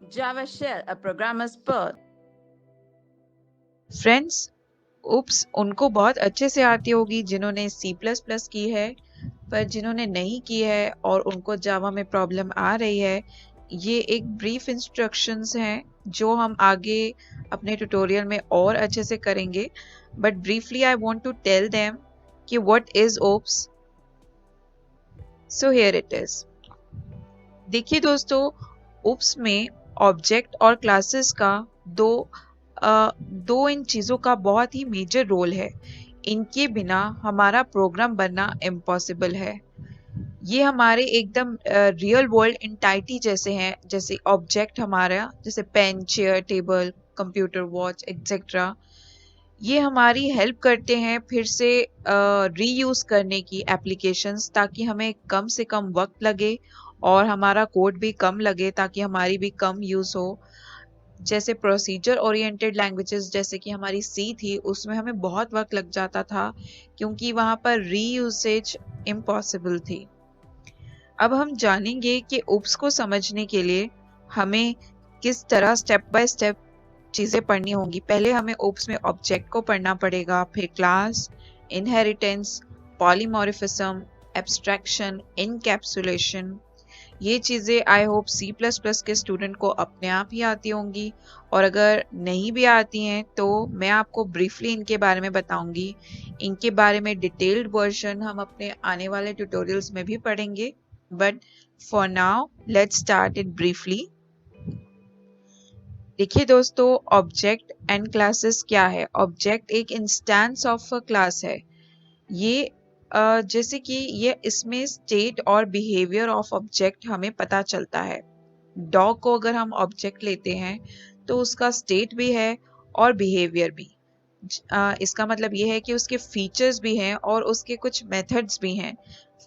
Java Shell, a programmer's birth. Friends, oops उनको बहुत अच्छे से आती होगी जिन्होंने C++ की है, पर जिन्होंने नहीं की है और उनको जावा में प्रॉब्लम आ रही है, ये एक ब्रीफ इंस्ट्रक्शंस हैं जो हम आगे अपने ट्यूटोरियल में और अच्छे से करेंगे। But briefly I want to tell them कि what is OOPs. So here it is. देखिए दोस्तों, ओप्स में ऑब्जेक्ट और क्लासेस का दो इन चीज़ों का बहुत ही मेजर रोल है। इनके बिना हमारा प्रोग्राम बनना इम्पॉसिबल है। ये हमारे एकदम रियल वर्ल्ड एंटाइटी जैसे हैं, जैसे ऑब्जेक्ट हमारा, जैसे pen, chair, table, computer, watch etcetera. ये हमारी हेल्प करते हैं फिर से रीयूज़ करने की एप्लीकेशंस, ताकि हमें कम से कम वक्त लगे और हमारा कोड भी कम लगे, ताकि हमारी भी कम यूज़ हो। जैसे प्रोसीजर ओरिएंटेड लैंग्वेजेस जैसे कि हमारी सी थी, उसमें हमें बहुत वक्त लग जाता था क्योंकि वहाँ पर रीयूसेज इम्पॉसिबल थी। अब हम जानेंगे कि उप्स को समझने के लिए हमें किस तरह स्टेप बाय स्टेप चीज़ें पढ़नी होंगी। पहले हमें उप्स में ऑब्जेक्ट को पढ़ना पड़ेगा, फिर class, inheritance, polymorphism, abstraction, encapsulation. ये चीज़ें आई होप C++ के स्टूडेंट को अपने आप ही आती होंगी, और अगर नहीं भी आती हैं तो मैं आपको ब्रीफली इनके बारे में बताऊंगी। इनके बारे में डिटेल्ड वर्जन हम अपने आने वाले ट्यूटोरियल्स में भी पढ़ेंगे, but for now let's start it briefly. देखिए दोस्तों, ऑब्जेक्ट एंड क्लासेस क्या है। ऑब्जेक्ट एक इंस्टेंस ऑफ अ क्लास है। ये जैसे कि ये इसमें स्टेट और बिहेवियर ऑफ ऑब्जेक्ट हमें पता चलता है। डॉग को अगर हम ऑब्जेक्ट लेते हैं तो उसका स्टेट भी है और बिहेवियर भी। इसका मतलब ये है कि उसके फीचर्स भी हैं और उसके कुछ मेथड्स भी हैं।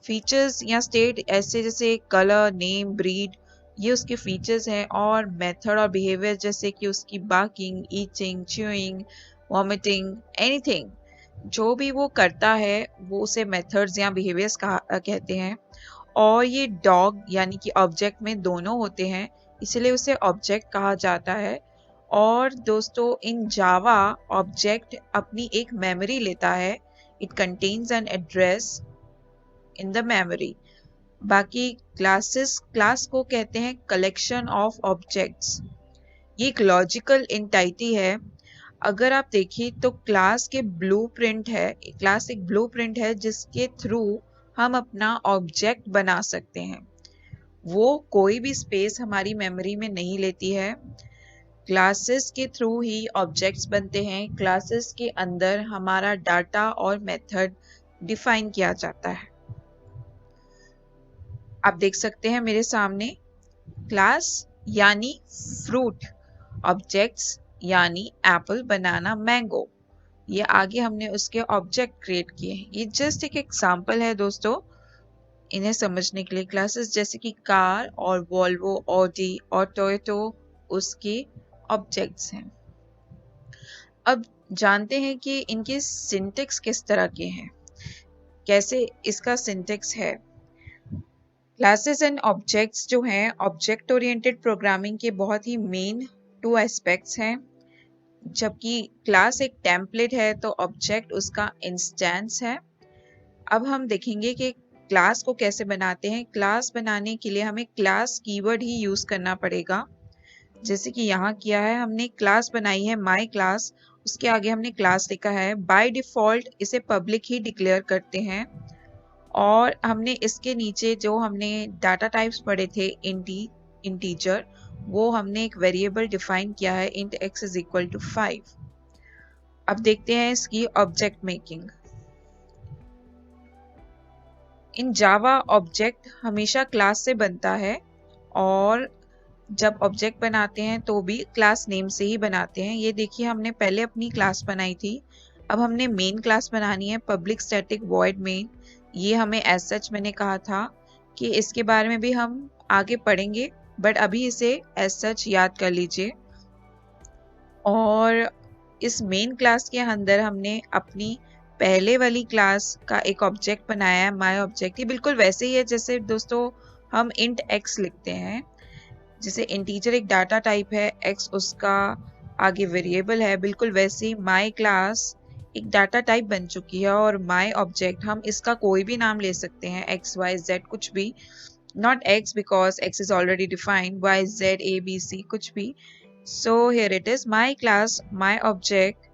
फीचर्स या स्टेट ऐसे जैसे कलर, नेम, ब्रीड, ये उसके फीचर्स हैं, और मेथड और बिहेवियर जैसे कि उसकी barking, eating, chewing, vomiting, anything, जो भी वो करता है वो उसे मेथड्स या बिहेवियर्स कहते हैं। और ये डॉग यानी कि ऑब्जेक्ट में दोनों होते हैं, इसलिए उसे ऑब्जेक्ट कहा जाता है। और दोस्तों, इन जावा ऑब्जेक्ट अपनी एक मेमोरी लेता है। It contains an address in the memory. बाकी क्लास को कहते हैं कलेक्शन ऑफ ऑब्जेक्ट्स। ये एक लॉजिकल एंटिटी है। अगर आप देखिए तो क्लास एक ब्लूप्रिंट है जिसके थ्रू हम अपना ऑब्जेक्ट बना सकते हैं। वो कोई भी स्पेस हमारी मेमोरी में नहीं लेती है। क्लासेस के थ्रू ही ऑब्जेक्ट्स बनते हैं। क्लासेस के अंदर हमारा डाटा और मेथड डिफाइन किया जाता है। आप देख सकते हैं मेरे सामने क्लास यानी फ्रूट, ऑब्जेक्ट्स यानी एप्पल, बनाना, मैंगो। ये आगे हमने उसके ऑब्जेक्ट क्रिएट किए हैं। ये जस्ट एक एग्जांपल है दोस्तों इन्हें समझने के लिए। क्लासेस जैसे कि कार और वॉल्वो, ऑडी और टोयोटो उसके ऑब्जेक्ट्स हैं। अब जानते हैं कि इनके सिंटेक्स किस तरह के हैं, कैसे इसका सिंटेक्स है। क्लासेस एंड ऑब्जेक्ट्स जो हैं, ऑब्जेक्ट ओरिएंटेड प्रोग्रामिंग के बहुत ही मेन 2 एस्पेक्ट्स हैं। जबकि क्लास एक टेम्पलेट है तो ऑब्जेक्ट उसका इंस्टेंस है। अब हम देखेंगे कि क्लास को कैसे बनाते हैं। क्लास बनाने के लिए हमें क्लास कीवर्ड ही यूज करना पड़ेगा। जैसे कि यहाँ किया है, हमने क्लास बनाई है माय क्लास, उसके आगे हमने क्लास लिखा है। बाय डिफॉल्ट इसे पब्लिक ही डिक्लेयर करते हैं, और हमने इसके नीचे जो हमने डाटा टाइप्स पढ़े थे इंटीजर, वो हमने एक वेरिएबल डिफाइन किया है, int x is equal to 5। अब देखते हैं इसकी ऑब्जेक्ट मेकिंग। इन जावा ऑब्जेक्ट हमेशा क्लास से बनता है, और जब ऑब्जेक्ट बनाते हैं तो भी क्लास नेम से ही बनाते हैं। ये देखिए, हमने पहले अपनी क्लास बनाई थी, अब हमने मेन क्लास बनानी है, पब्लिक स्टैटिक वॉइड मेन। ये हमें एज सच मैंने कहा था कि इसके बारे में भी हम आगे पढ़ेंगे, बट अभी इसे एज सच याद कर लीजिए। और इस मेन क्लास के अंदर हमने अपनी पहले वाली क्लास का एक ऑब्जेक्ट बनाया है, माय ऑब्जेक्ट। ये बिल्कुल वैसे ही है जैसे दोस्तों हम int x लिखते हैं। जैसे इंटीजर एक डाटा टाइप है, x उसका आगे वेरिएबल है, बिल्कुल वैसे ही माई क्लास एक डाटा टाइप बन चुकी है और माई ऑब्जेक्ट हम इसका कोई भी नाम ले सकते हैं, x y z कुछ भी, not x because x is already defined, y z a b c कुछ भी. So here it is my class, my object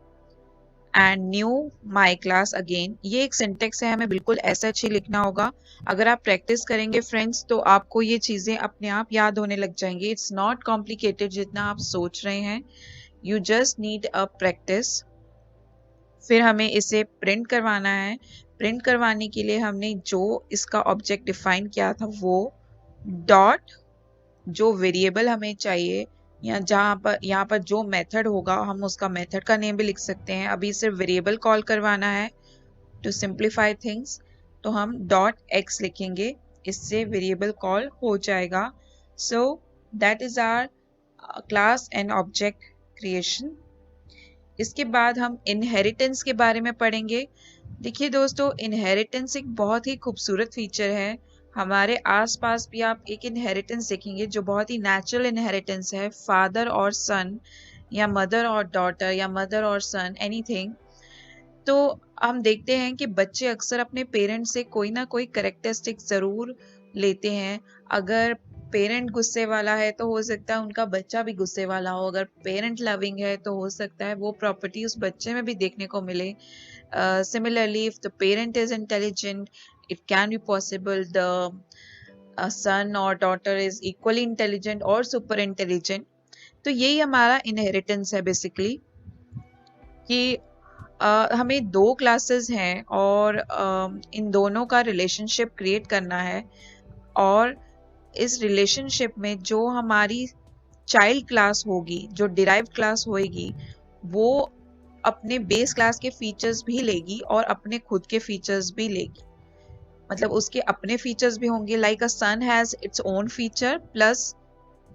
and new my class again. ये एक सिंटेक्स है, हमें बिल्कुल ऐसा ही लिखना होगा. अगर आप प्रैक्टिस करेंगे फ्रेंड्स तो आपको ये चीज़ें अपने आप याद होने लग जाएंगी. इट्स नॉट कॉम्प्लिकेटेड जितना आप सोच रहे हैं. You just need a practice. फिर हमें इसे प्रिंट करवाना है. प्रिंट करवाने के लिए हमने जो इसका ऑब्जेक्ट डिफाइन किया था वो डॉट, जो वेरिएबल हमें चाहिए या यहाँ पर जो मेथड होगा हम उसका मेथड का नेम भी लिख सकते हैं. अभी सिर्फ वेरिएबल कॉल करवाना है टू सिंप्लीफाई थिंग्स, तो हम डॉट एक्स लिखेंगे, इससे वेरिएबल कॉल हो जाएगा. So that is our class and object creation. इसके बाद हम इनहेरिटेंस के बारे में पढ़ेंगे. देखिए दोस्तों, इनहेरिटेंस एक बहुत ही खूबसूरत फीचर है. हमारे आसपास भी आप एक इनहेरिटेंस देखेंगे जो बहुत ही नेचुरल इनहेरिटेंस है, फादर और सन या मदर और डॉटर या मदर और सन, एनीथिंग. तो हम देखते हैं कि बच्चे अक्सर अपने पेरेंट्स से कोई ना कोई कैरेक्टरिस्टिक ज़रूर लेते हैं. अगर पेरेंट गुस्से वाला है तो हो सकता है उनका बच्चा भी गुस्से वाला हो. अगर पेरेंट लविंग है तो हो सकता है वो प्रॉपर्टी उस बच्चे में भी देखने को मिले. Similarly, if the parent is intelligent, it can be possible the son or daughter is equally intelligent or super intelligent. तो यही हमारा इनहेरिटेंस है बेसिकली, कि हमें दो क्लासेस हैं और इन दोनों का रिलेशनशिप क्रिएट करना है. और इस रिलेशनशिप में जो हमारी चाइल्ड क्लास होगी, जो डिराइव्ड क्लास होएगी, वो अपने बेस क्लास के फीचर्स भी लेगी और अपने खुद के फीचर्स भी लेगी. मतलब उसके अपने फीचर्स भी होंगे, like a son has its own feature plus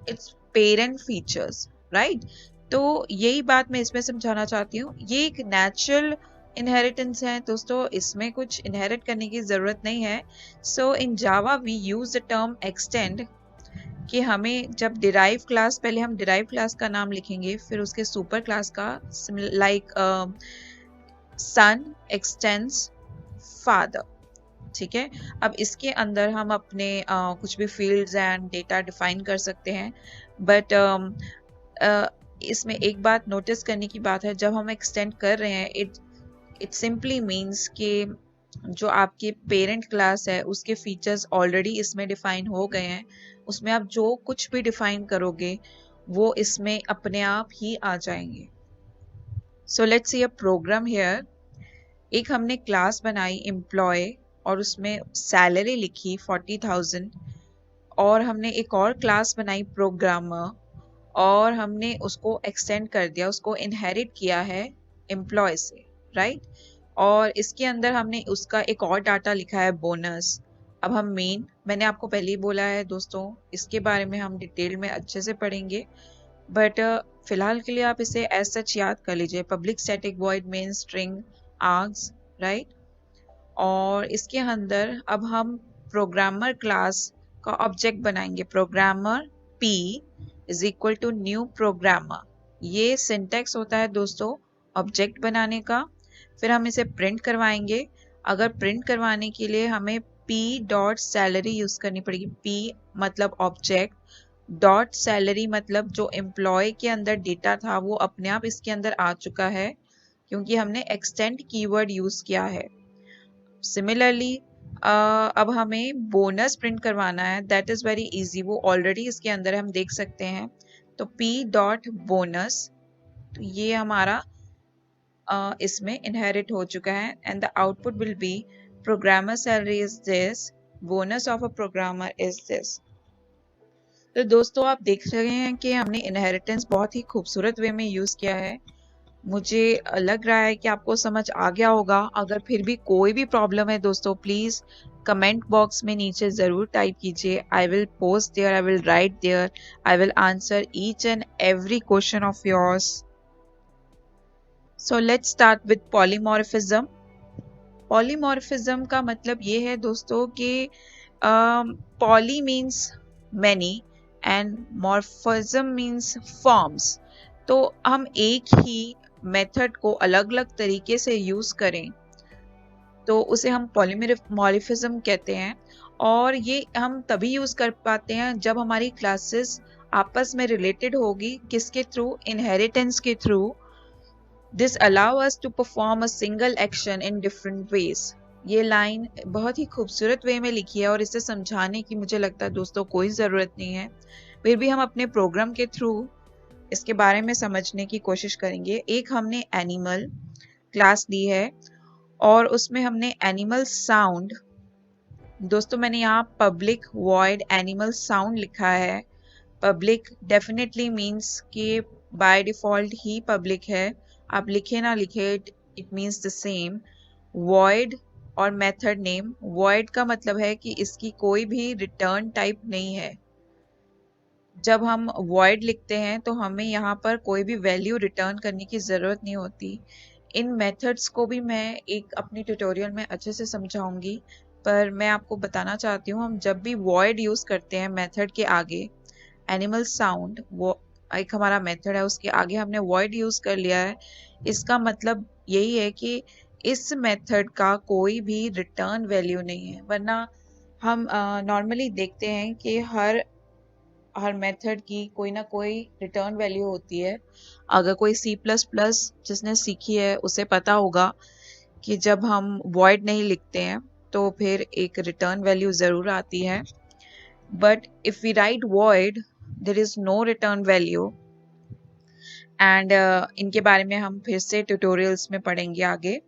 its parent features, right. तो यही बात मैं इसमें समझाना चाहती हूँ. ये एक नेचुरल इनहेरिटेंस है दोस्तों, इसमें कुछ इनहेरिट करने की ज़रूरत नहीं है. So in Java we use the term extend, कि हमें जब डिराइव क्लास, पहले हम डिराइव क्लास का नाम लिखेंगे, फिर उसके सुपर क्लास का, लाइक सन एक्सटेंड्स फादर. ठीक है. अब इसके अंदर हम अपने कुछ भी फील्ड्स एंड डेटा डिफाइन कर सकते हैं. बट इसमें एक बात नोटिस करने की बात है, जब हम एक्सटेंड कर रहे हैं, इट सिंपली मीन्स कि जो आपके पेरेंट क्लास है उसके फीचर्स ऑलरेडी इसमें डिफाइन हो गए हैं. उसमें आप जो कुछ भी डिफाइन करोगे वो इसमें अपने आप ही आ जाएंगे. So let's see a program here. एक हमने क्लास बनाई एम्प्लॉय और उसमें सैलरी लिखी 40,000, और हमने एक और क्लास बनाई प्रोग्रामर और हमने उसको एक्सटेंड कर दिया, उसको इनहेरिट किया है एम्प्लॉय से, राइट. और इसके अंदर हमने उसका एक और डाटा लिखा है बोनस. अब हम मैंने आपको पहले ही बोला है दोस्तों, इसके बारे में हम डिटेल में अच्छे से पढ़ेंगे, बट फिलहाल के लिए आप इसे एज सच याद कर लीजिए. Public static void main string args, right. और इसके अंदर अब हम प्रोग्रामर क्लास का ऑब्जेक्ट बनाएंगे. Programmer p is equal to new programmer. ये सिंटेक्स होता है दोस्तों ऑब्जेक्ट बनाने का. फिर हम इसे प्रिंट करवाएंगे. अगर प्रिंट करवाने के लिए हमें p डॉट सैलरी यूज करनी पड़ेगी. p मतलब ऑब्जेक्ट, डॉट सैलरी मतलब जो एम्प्लॉय के अंदर डेटा था वो अपने आप इसके अंदर आ चुका है क्योंकि हमने एक्सटेंड कीवर्ड यूज किया है. सिमिलरली अब हमें बोनस प्रिंट करवाना है. दैट इज वेरी इजी, वो ऑलरेडी इसके अंदर हम देख सकते हैं. तो p डॉट बोनस, तो ये हमारा इसमें इनहेरिट हो चुका है. And the output will be programmer salary is this, bonus of a programmer is this. तो दोस्तों आप देख रहे हैं कि हमने इनहेरिटेंस बहुत ही खूबसूरत वे में यूज किया है. मुझे लग रहा है कि आपको समझ आ गया होगा. अगर फिर भी कोई भी प्रॉब्लम है दोस्तों, प्लीज कमेंट बॉक्स में नीचे जरूर टाइप कीजिए. I will post there, I will write there, I will answer each and every question of yours. So let's start with polymorphism. Polymorphism का मतलब ये है दोस्तों कि poly means many and morphism means forms. तो हम एक ही मेथड को अलग अलग तरीके से यूज करें तो उसे हम पॉलीमॉर्फिज्म कहते हैं। और ये हम तभी यूज कर पाते हैं जब हमारी क्लासेस आपस में रिलेटेड होगी, किसके थ्रू, इनहेरिटेंस के through. This allow us to perform a single action in different ways. ये लाइन बहुत ही खूबसूरत वे में लिखी है और इसे समझाने की मुझे लगता है दोस्तों कोई ज़रूरत नहीं है, फिर भी हम अपने प्रोग्राम के थ्रू इसके बारे में समझने की कोशिश करेंगे। एक हमने एनिमल क्लास ली है और उसमें हमने एनिमल साउंड, दोस्तों मैंने यहाँ पब्लिक वॉइड एनिमल साउंड लिखा है। पब्लिक डेफिनेटली मीन्स कि बाय डिफॉल्ट ही पब्लिक है, आप लिखे ना लिखे it means the same. Void और मेथड नेम, वॉइड का मतलब है कि इसकी कोई भी रिटर्न टाइप नहीं है। जब हम वॉइड लिखते हैं तो हमें यहाँ पर कोई भी वैल्यू रिटर्न करने की ज़रूरत नहीं होती। इन मेथड्स को भी मैं एक अपनी ट्यूटोरियल में अच्छे से समझाऊंगी, पर मैं आपको बताना चाहती हूँ हम जब भी वॉइड यूज़ करते हैं मेथड के आगे, एनिमल साउंड वो एक हमारा मेथड है उसके आगे हमने वॉइड यूज़ कर लिया है, इसका मतलब यही है कि इस मेथड का कोई भी रिटर्न वैल्यू नहीं है। वरना हम नॉर्मली देखते हैं कि हर मेथड की कोई ना कोई रिटर्न वैल्यू होती है। अगर कोई C++ जिसने सीखी है उसे पता होगा कि जब हम void नहीं लिखते हैं तो फिर एक रिटर्न वैल्यू ज़रूर आती है। But if we write void there is no return value and इनके बारे में हम फिर से ट्यूटोरियल्स में पढ़ेंगे आगे।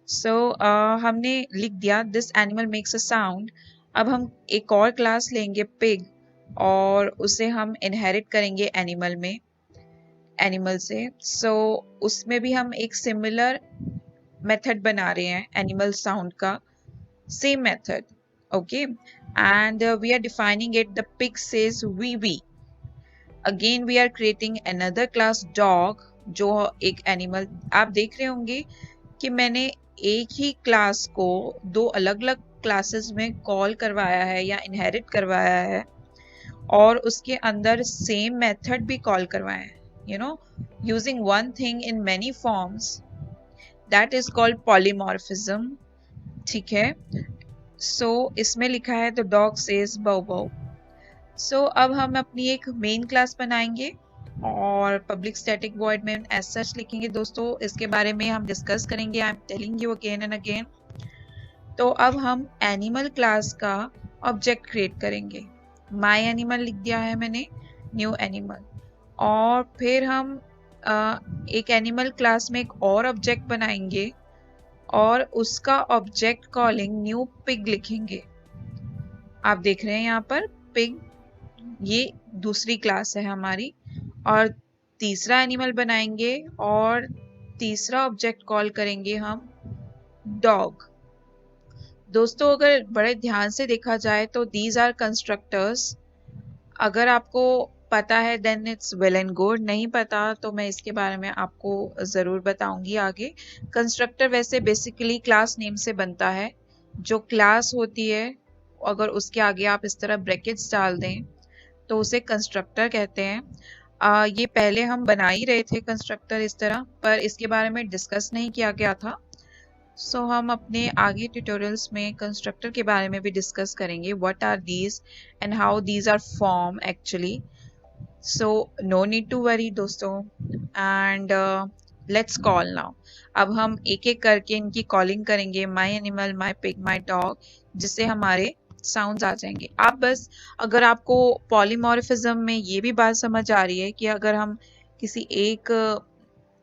हमने लिख दिया this animal makes a sound. अब हम एक और क्लास लेंगे पिग और उसे हम इनहेरिट करेंगे एनिमल से। उसमें भी हम एक सिमिलर मेथड बना रहे हैं एनिमल साउंड का, same method, okay. And we are defining it, the pig says wee. Again we are creating another class dog, जो एक एनिमल, आप देख रहे होंगे कि मैंने एक ही क्लास को दो अलग अलग क्लासेस में कॉल करवाया है या इनहेरिट करवाया है और उसके अंदर सेम मेथड भी कॉल करवाए हैं, you know, using one thing in many forms, that is called polymorphism, ठीक है। इसमें लिखा है द डॉग सेज बाउ बाउ। अब हम अपनी एक मेन क्लास बनाएंगे और पब्लिक स्टैटिक वॉइड में एज सच लिखेंगे। दोस्तों इसके बारे में हम डिस्कस करेंगे, I am telling you again and again. तो अब हम एनिमल क्लास का ऑब्जेक्ट क्रिएट करेंगे। माई एनिमल लिख दिया है मैंने, न्यू एनिमल, और फिर हम एक एनिमल क्लास में एक और ऑब्जेक्ट बनाएंगे और उसका ऑब्जेक्ट कॉलिंग न्यू पिग लिखेंगे। आप देख रहे हैं यहाँ पर पिग, ये दूसरी क्लास है हमारी। और तीसरा एनिमल बनाएंगे और तीसरा ऑब्जेक्ट कॉल करेंगे हम डॉग। दोस्तों अगर बड़े ध्यान से देखा जाए तो दीज आर कंस्ट्रक्टर्स। अगर आपको पता है then it's well and good, नहीं पता तो मैं इसके बारे में आपको ज़रूर बताऊंगी आगे। कंस्ट्रक्टर वैसे बेसिकली क्लास नेम से बनता है। जो क्लास होती है अगर उसके आगे आप इस तरह ब्रैकेट्स डाल दें तो उसे कंस्ट्रक्टर कहते हैं। ये पहले हम बना ही रहे थे कंस्ट्रक्टर इस तरह, पर इसके बारे में डिस्कस नहीं किया गया था। हम अपने आगे ट्यूटोरियल्स में कंस्ट्रक्टर के बारे में भी डिस्कस करेंगे, what are these and how these are form actually. No need to worry दोस्तों, एंड लेट्स कॉल नाउ। अब हम एक एक करके इनकी कॉलिंग करेंगे, my animal, my pig, my dog, जिससे हमारे साउंड्स आ जाएंगे। आप बस, अगर आपको पॉलीमॉर्फिज्म में ये भी बात समझ आ रही है कि अगर हम किसी एक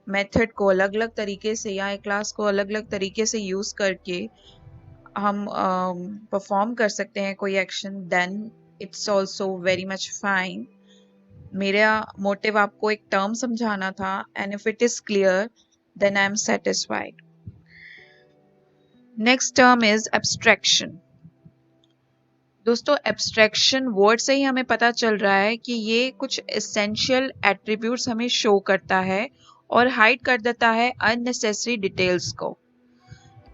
मेथड को अलग अलग तरीके से या एक क्लास को अलग अलग तरीके से यूज करके हम परफॉर्म कर सकते हैं कोई action, then it's also very much fine. मेरा मोटिव आपको एक टर्म समझाना था, and if it is clear then I am satisfied. Next term is abstraction. दोस्तों एब्स्ट्रैक्शन वर्ड से ही हमें पता चल रहा है कि ये कुछ एसेंशियल एट्रीब्यूट्स हमें शो करता है और हाइड कर देता है अननेसेसरी डिटेल्स को।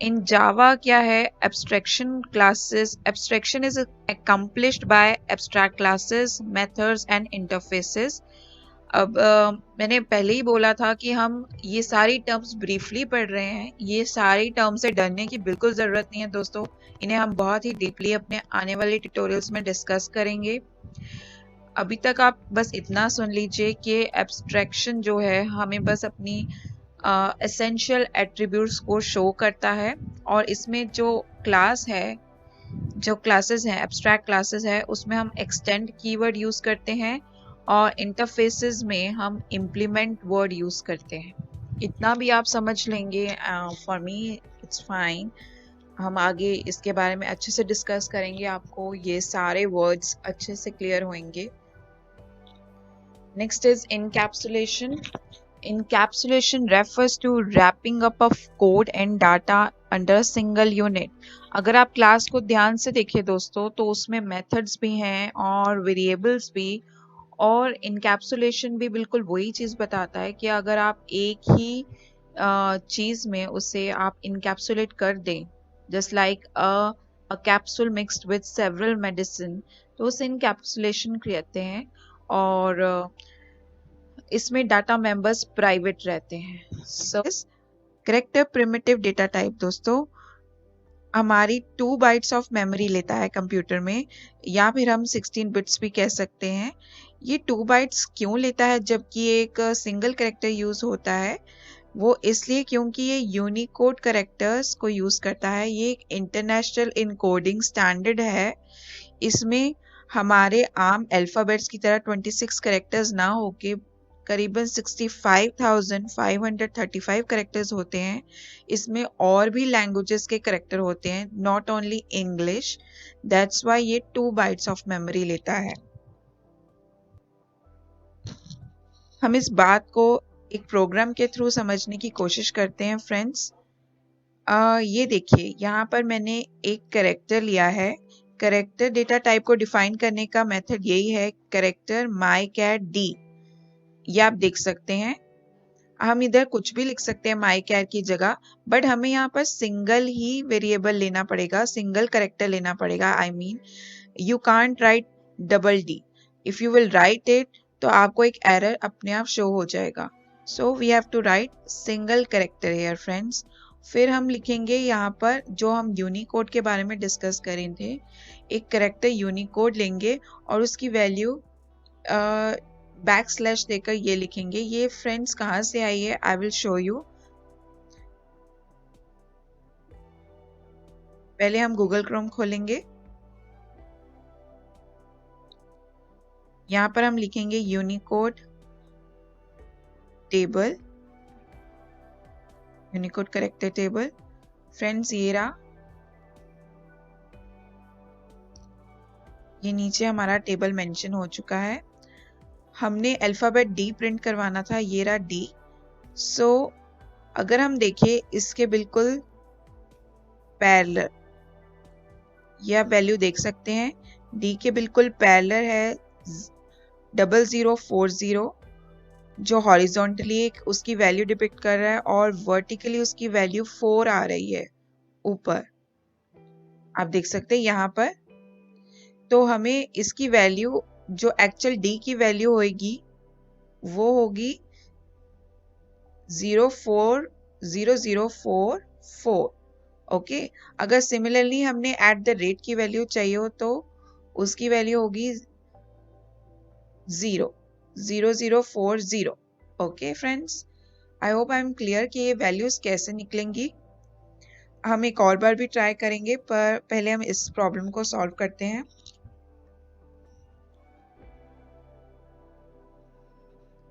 इन जावा क्या है, abstraction classes, abstraction is accomplished by abstract classes, methods and interfaces. अब मैंने पहले ही बोला था कि हम ये सारी टर्म्स ब्रीफली पढ़ रहे हैं। ये सारी टर्म्स से डरने की बिल्कुल ज़रूरत नहीं है दोस्तों, इन्हें हम बहुत ही डीपली अपने आने वाले ट्यूटोरियल्स में डिस्कस करेंगे। अभी तक आप बस इतना सुन लीजिए कि एब्स्ट्रैक्शन जो है हमें बस अपनी एसेंशियल एट्रीब्यूट्स को शो करता है, और इसमें जो क्लास है, जो क्लासेस हैं, एब्स्ट्रैक्ट क्लासेस है, उसमें हम एक्सटेंड कीवर्ड यूज़ करते हैं और इंटरफेसेस में हम इम्प्लीमेंट वर्ड यूज़ करते हैं। इतना भी आप समझ लेंगे, फॉर मी इट्स फाइन। हम आगे इसके बारे में अच्छे से डिस्कस करेंगे, आपको ये सारे वर्ड्स अच्छे से क्लियर होंगे। Next is encapsulation. Encapsulation refers to wrapping up of code and data under a single unit. अगर आप क्लास को ध्यान से देखें दोस्तों, तो उसमें मेथड्स भी हैं और वेरिएबल्स भी, और इनकैप्सुलेशन भी बिल्कुल वही चीज़ बताता है कि अगर आप एक ही चीज़ में उसे आप इनकैप्सुलेट कर दें, just like a capsule mixed with several medicine, तो उसे इनकैप्सुलेशन कहते हैं। और इसमें डाटा मेंबर्स प्राइवेट रहते हैं। सो करेक्टर प्रिमिटिव डेटा टाइप दोस्तों हमारी 2 बाइट्स ऑफ मेमोरी लेता है कंप्यूटर में, या फिर हम 16 बिट्स भी कह सकते हैं। ये 2 बाइट्स क्यों लेता है जबकि एक सिंगल करेक्टर यूज होता है? वो इसलिए क्योंकि ये यूनिकोड करेक्टर्स को यूज करता है। ये एक इंटरनेशनल इनकोडिंग स्टैंडर्ड है। इसमें हमारे आम अल्फाबेट्स की तरह 26 करेक्टर्स ना होके करीबन 65,535 करेक्टर्स होते हैं। इसमें और भी लैंग्वेजेस के करेक्टर होते हैं, not only English. That's why ये 2 बाइट्स ऑफ मेमोरी लेता है। हम इस बात को एक प्रोग्राम के थ्रू समझने की कोशिश करते हैं फ्रेंड्स। ये देखिए, यहाँ पर मैंने एक करेक्टर लिया है। करेक्टर डेटा टाइप को डिफाइन करने का मेथड यही है, करेक्टर mycat_d। ये आप देख सकते हैं। हम इधर कुछ भी लिख सकते हैं mycat की जगह, बट हमें यहाँ पर सिंगल ही वेरिएबल लेना पड़ेगा, सिंगल करेक्टर लेना पड़ेगा। I mean you can't write double D. If you will write it तो आपको एक एरर अपने आप शो हो जाएगा। So we have to write single character here friends. फिर हम लिखेंगे यहाँ पर जो हम यूनिकोड के बारे में डिस्कस करें थे, एक करेक्टर यूनिकोड लेंगे और उसकी वैल्यू बैकस्लैश देकर ये लिखेंगे। ये फ्रेंड्स कहाँ से आई है, आई विल शो यू। पहले हम गूगल क्रोम खोलेंगे। यहाँ पर हम लिखेंगे Unicode table, Unicode character table. Friends ये रहा, ये नीचे हमारा टेबल मेंशन हो चुका है। हमने अल्फाबेट डी प्रिंट करवाना था, ये रहा डी। सो अगर हम देखें इसके बिल्कुल पैरेलल, ये आप वैल्यू देख सकते हैं, डी के बिल्कुल पैरेलल है 0040, जो हॉरिजॉन्टली उसकी वैल्यू डिपिक्ट कर रहा है और वर्टिकली उसकी वैल्यू 4 आ रही है ऊपर, आप देख सकते हैं यहाँ पर। तो हमें इसकी वैल्यू, जो एक्चुअल डी की वैल्यू होगी, वो होगी 04004। ओके, अगर सिमिलरली हमने एट द रेट की वैल्यू चाहिए हो तो उसकी वैल्यू होगी 0040। Okay friends, I hope I am clear कि ये वैल्यूज कैसे निकलेंगी। हम एक और बार भी ट्राई करेंगे, पर पहले हम इस प्रॉब्लम को सॉल्व करते हैं।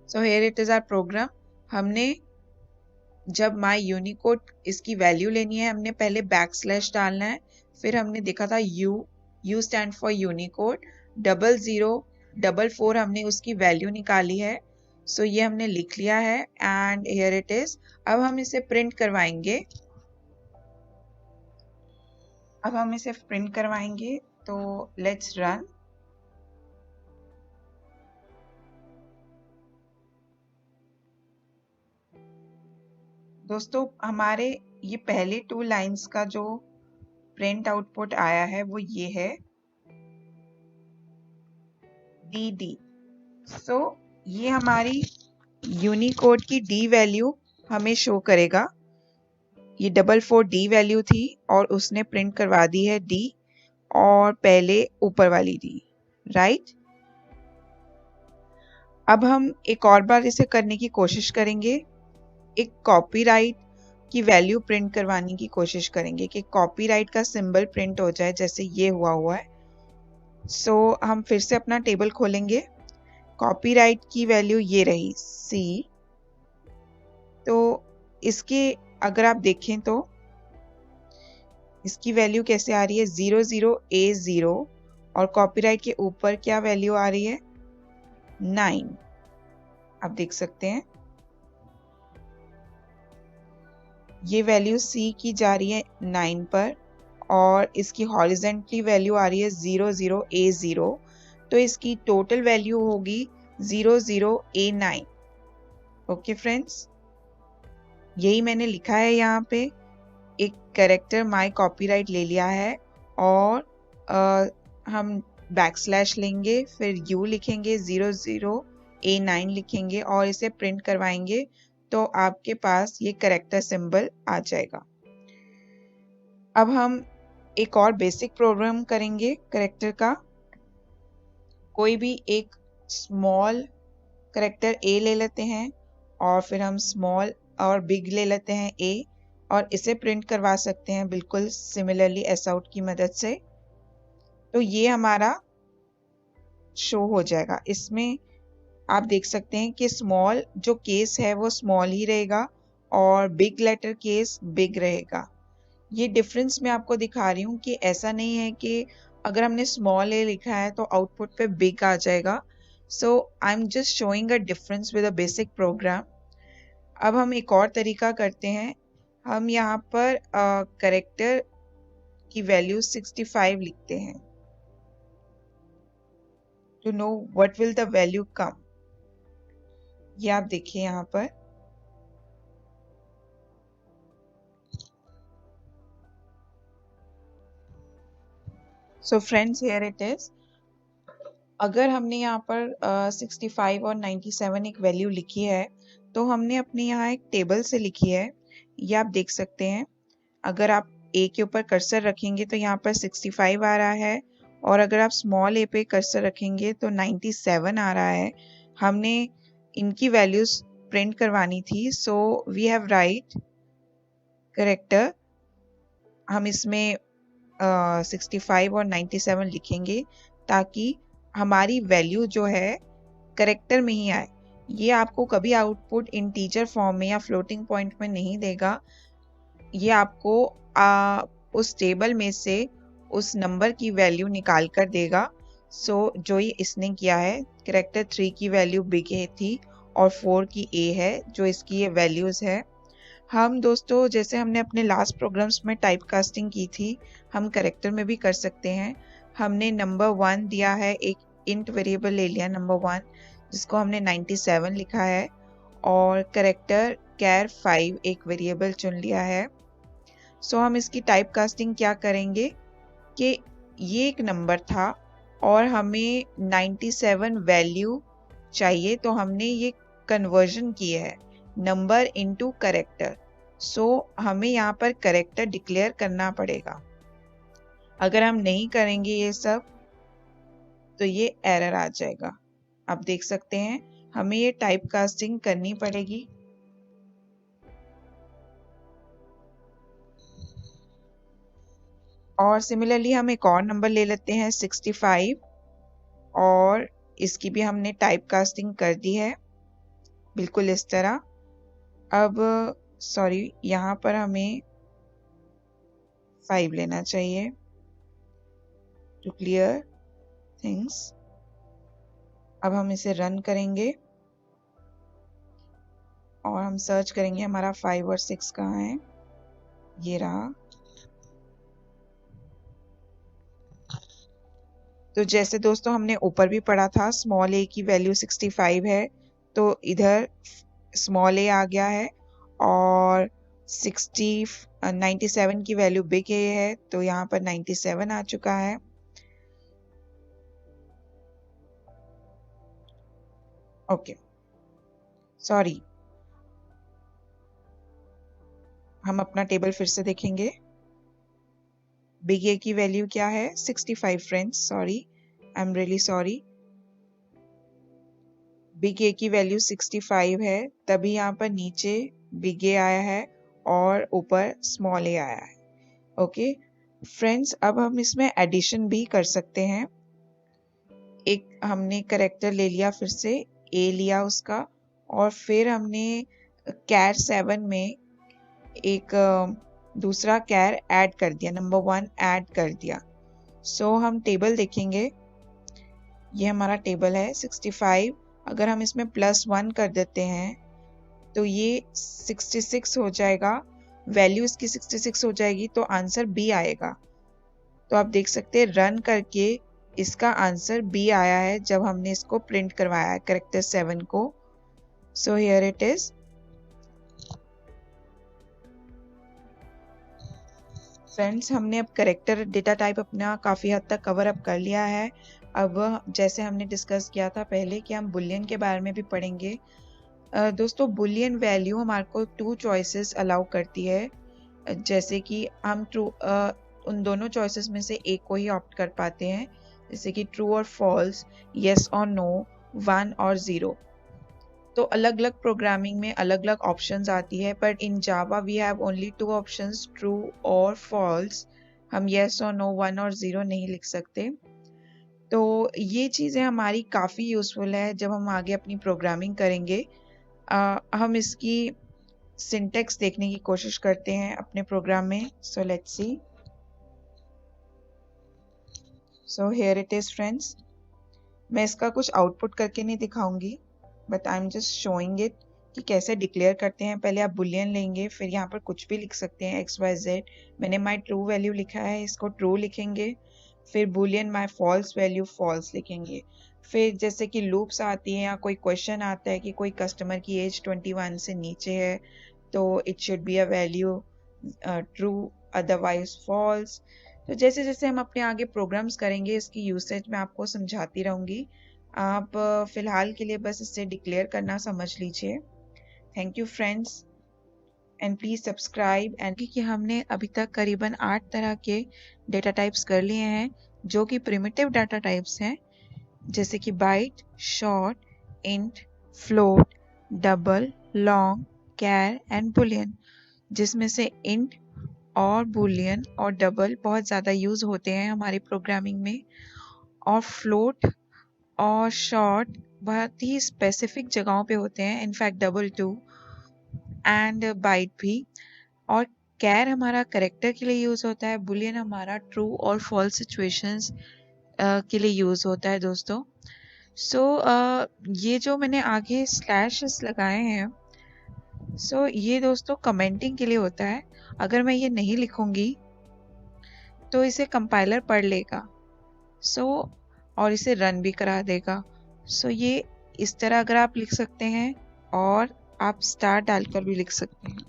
So here it is our program. हमने जब माई यूनिकोड इसकी वैल्यू लेनी है, हमने पहले बैकस्लैश डालना है। फिर हमने देखा था यू स्टैंड फॉर यूनिकोड, 0044 हमने उसकी वैल्यू निकाली है। सो ये हमने लिख लिया है एंड हियर इट इज। अब हम इसे प्रिंट करवाएंगे। तो लेट्स रन। दोस्तों हमारे ये पहले 2 लाइंस का जो प्रिंट आउटपुट आया है वो ये है dd। सो ये हमारी यूनिकोड की d वैल्यू हमें शो करेगा। ये 44 d वैल्यू थी और उसने प्रिंट करवा दी है d और पहले ऊपर वाली d, राइट। अब हम एक और बार इसे करने की कोशिश करेंगे। एक कॉपीराइट की वैल्यू प्रिंट करवाने की कोशिश करेंगे कि कॉपीराइट का सिंबल प्रिंट हो जाए, जैसे ये हुआ है। सो हम फिर से अपना टेबल खोलेंगे। कॉपीराइट की वैल्यू ये रही C। तो इसके अगर आप देखें तो इसकी वैल्यू कैसे आ रही है 00A0 और कॉपीराइट के ऊपर क्या वैल्यू आ रही है 9। आप देख सकते हैं ये वैल्यू C की जा रही है 9 पर और इसकी हॉरिजेंटली वैल्यू आ रही है 00A0। तो इसकी टोटल वैल्यू होगी 00A9। ओके फ्रेंड्स, यही मैंने लिखा है यहाँ पे। एक कैरेक्टर माय कॉपीराइट ले लिया है और हम बैकस्लैश लेंगे, फिर U लिखेंगे, 00A9 लिखेंगे और इसे प्रिंट करवाएंगे तो आपके पास ये कैरेक्टर सिंबल आ जाएगा। अब हम एक और बेसिक प्रोग्राम करेंगे कैरेक्टर का। कोई भी एक स्मॉल कैरेक्टर A ले लेते हैं और फिर हम स्मॉल और बिग ले लेते हैं A और इसे प्रिंट करवा सकते हैं बिल्कुल सिमिलरली एसआउट की मदद से। तो ये हमारा शो हो जाएगा। इसमें आप देख सकते हैं कि स्मॉल जो केस है वो स्मॉल ही रहेगा और बिग लेटर केस बिग रहेगा। ये डिफरेंस मैं आपको दिखा रही हूँ कि ऐसा नहीं है कि अगर हमने स्मॉल ए लिखा है तो आउटपुट पे बिग आ जाएगा। So I am just showing a difference with a basic program. अब हम एक और तरीका करते हैं। हम यहाँ पर कैरेक्टर की वैल्यू 65 लिखते हैं to know what will the value come. ये आप देखिए यहाँ पर so friends here it is. अगर हमने यहाँ पर 65 और 97 एक वैल्यू लिखी है तो हमने अपने यहाँ एक टेबल से लिखी है। ये आप देख सकते हैं। अगर आप ए के ऊपर कर्सर रखेंगे तो यहाँ पर 65 आ रहा है और अगर आप स्मॉल ए पे कर्सर रखेंगे तो 97 आ रहा है। हमने इनकी वैल्यूज प्रिंट करवानी थी। So we have write character. हम इसमें 65 और 97 लिखेंगे ताकि हमारी वैल्यू जो है कैरेक्टर में ही आए। ये आपको कभी आउटपुट इंटीजर फॉर्म में या फ्लोटिंग पॉइंट में नहीं देगा। ये आपको उस टेबल में से उस नंबर की वैल्यू निकाल कर देगा। सो जो ये इसने किया है, कैरेक्टर 3 की वैल्यू बिग ए थी और 4 की ए है, जो इसकी ये वैल्यूज है। हम दोस्तों जैसे हमने अपने लास्ट प्रोग्राम्स में टाइप कास्टिंग की थी, हम कैरेक्टर में भी कर सकते हैं। हमने नंबर 1 दिया है, एक इंट वेरिएबल ले लिया नंबर 1 जिसको हमने 97 लिखा है और कैरेक्टर कैर 5 एक वेरिएबल चुन लिया है। सो हम इसकी टाइप कास्टिंग क्या करेंगे कि ये एक नंबर था और हमें 97 वैल्यू चाहिए, तो हमने ये कन्वर्जन की है नंबर इनटू कैरेक्टर। सो हमें यहाँ पर कैरेक्टर डिक्लेयर करना पड़ेगा। अगर हम नहीं करेंगे ये सब तो ये एरर आ जाएगा। आप देख सकते हैं हमें ये टाइप कास्टिंग करनी पड़ेगी। और सिमिलरली हम एक और नंबर ले लेते हैं 65 और इसकी भी हमने टाइप कास्टिंग कर दी है बिल्कुल इस तरह। अब सॉरी, यहाँ पर हमें 5 लेना चाहिए टू क्लियर थिंग्स। अब हम इसे रन करेंगे और हम सर्च करेंगे हमारा 5 और 6 कहाँ है। ये रहा। तो जैसे दोस्तों हमने ऊपर भी पढ़ा था स्मॉल ए की वैल्यू 65 है, तो इधर स्मॉल ए आ गया है और 97 की वैल्यू बिग ए है, तो यहाँ पर 97 आ चुका है। ओके, सॉरी, हम अपना टेबल फिर से देखेंगे। बिग ए की वैल्यू क्या है? 65 friends, sorry, I am really sorry. Big A की वैल्यू 65 है, तभी यहाँ पर नीचे बिग ए आया है और ऊपर स्मॉल ए आया है। ओके फ्रेंड्स, अब हम इसमें एडिशन भी कर सकते हैं। एक हमने करेक्टर ले लिया, फिर से ए लिया उसका, और फिर हमने कैर 7 में एक दूसरा कैर ऐड कर दिया, नंबर 1 ऐड कर दिया। सो हम टेबल देखेंगे, ये हमारा टेबल है 65। अगर हम इसमें +1 कर देते हैं तो ये 66 हो जाएगा, वैल्यू इसकी 66 हो जाएगी, तो आंसर बी आएगा। तो आप देख सकते हैं रन करके इसका आंसर बी आया है जब हमने इसको प्रिंट करवाया है करेक्टर 7 को। सो हियर इट इज। फ्रेंड्स, हमने अब करेक्टर डेटा टाइप अपना काफ़ी हद तक कवर अप कर लिया है। अब जैसे हमने डिस्कस किया था पहले कि हम बुलियन के बारे में भी पढ़ेंगे। दोस्तों, बुलियन वैल्यू हमारे को 2 चॉइसेस अलाउ करती है, जैसे कि हम उन दोनों चॉइसेस में से एक को ही ऑप्ट कर पाते हैं, जैसे कि ट्रू और फॉल्स, येस और नो, 1 और 0। तो अलग अलग प्रोग्रामिंग में अलग अलग ऑप्शंस आती है, but in Java we have only 2 options, true और फॉल्स। हम येस और नो, 1 और 0 नहीं लिख सकते। तो ये चीज़ें हमारी काफ़ी यूज़फुल है जब हम आगे अपनी प्रोग्रामिंग करेंगे। हम इसकी सिंटेक्स देखने की कोशिश करते हैं अपने प्रोग्राम में। सो let's C. So here it is friends. मैं इसका कुछ आउटपुट करके नहीं दिखाऊंगी, but I am just showing it कि कैसे डिक्लेयर करते हैं। पहले आप बुलियन लेंगे, फिर यहाँ पर कुछ भी लिख सकते हैं, XYZ। मैंने माई ट्रू वैल्यू लिखा है, इसको ट्रू लिखेंगे। फिर बुलियन माई फॉल्स वैल्यू फॉल्स लिखेंगे। फिर जैसे कि लूप्स आती हैं या कोई क्वेश्चन आता है कि कोई कस्टमर की एज 21 से नीचे है, तो it should be a value true, otherwise false. तो जैसे जैसे हम अपने आगे प्रोग्राम्स करेंगे, इसकी यूसेज मैं आपको समझाती रहूँगी। आप फिलहाल के लिए बस इससे डिक्लेयर करना समझ लीजिए। Thank you friends, and please subscribe. And कि हमने अभी तक करीबन 8 तरह के डेटा टाइप्स कर लिए हैं, जो कि प्रिमिटिव डाटा टाइप्स हैं, जैसे कि byte, short, int, float, double, long, char and boolean, जिसमें से इंट और बुलियन और डबल बहुत ज़्यादा यूज़ होते हैं हमारी प्रोग्रामिंग में, और फ्लोट और शॉर्ट बहुत ही स्पेसिफिक जगहों पे होते हैं, in fact double two and byte भी। और कैर हमारा करेक्टर के लिए यूज़ होता है, बुलियन हमारा ट्रू और फॉल्स सिचुएशंस के लिए यूज़ होता है दोस्तों। सो ये जो मैंने आगे स्लैशेस लगाए हैं, सो ये दोस्तों कमेंटिंग के लिए होता है। अगर मैं ये नहीं लिखूंगी तो इसे कंपाइलर पढ़ लेगा, सो और इसे रन भी करा देगा। सो ये इस तरह अगर आप लिख सकते हैं, और आप स्टार डालकर भी लिख सकते हैं।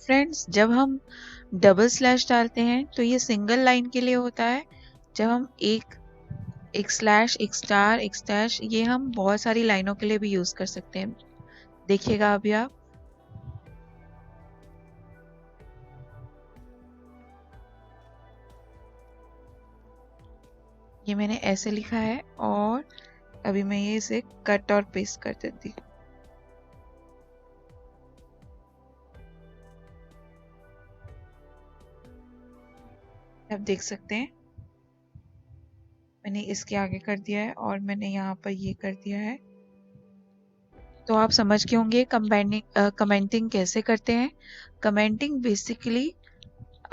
फ्रेंड्स, जब हम डबल स्लैश डालते हैं तो ये सिंगल लाइन के लिए होता है। जब हम एक स्लैश, एक स्टार, एक स्लैश, ये हम बहुत सारी लाइनों के लिए भी यूज कर सकते हैं। देखिएगा अभी आप। ये मैंने ऐसे लिखा है, और अभी मैं ये इसे कट और पेस्ट कर देती हूँ। आप देख सकते हैं मैंने इसके आगे कर दिया है और मैंने यहाँ पर ये कर दिया है। तो आप समझ गए होंगे कमेंटिंग कैसे करते हैं। कमेंटिंग बेसिकली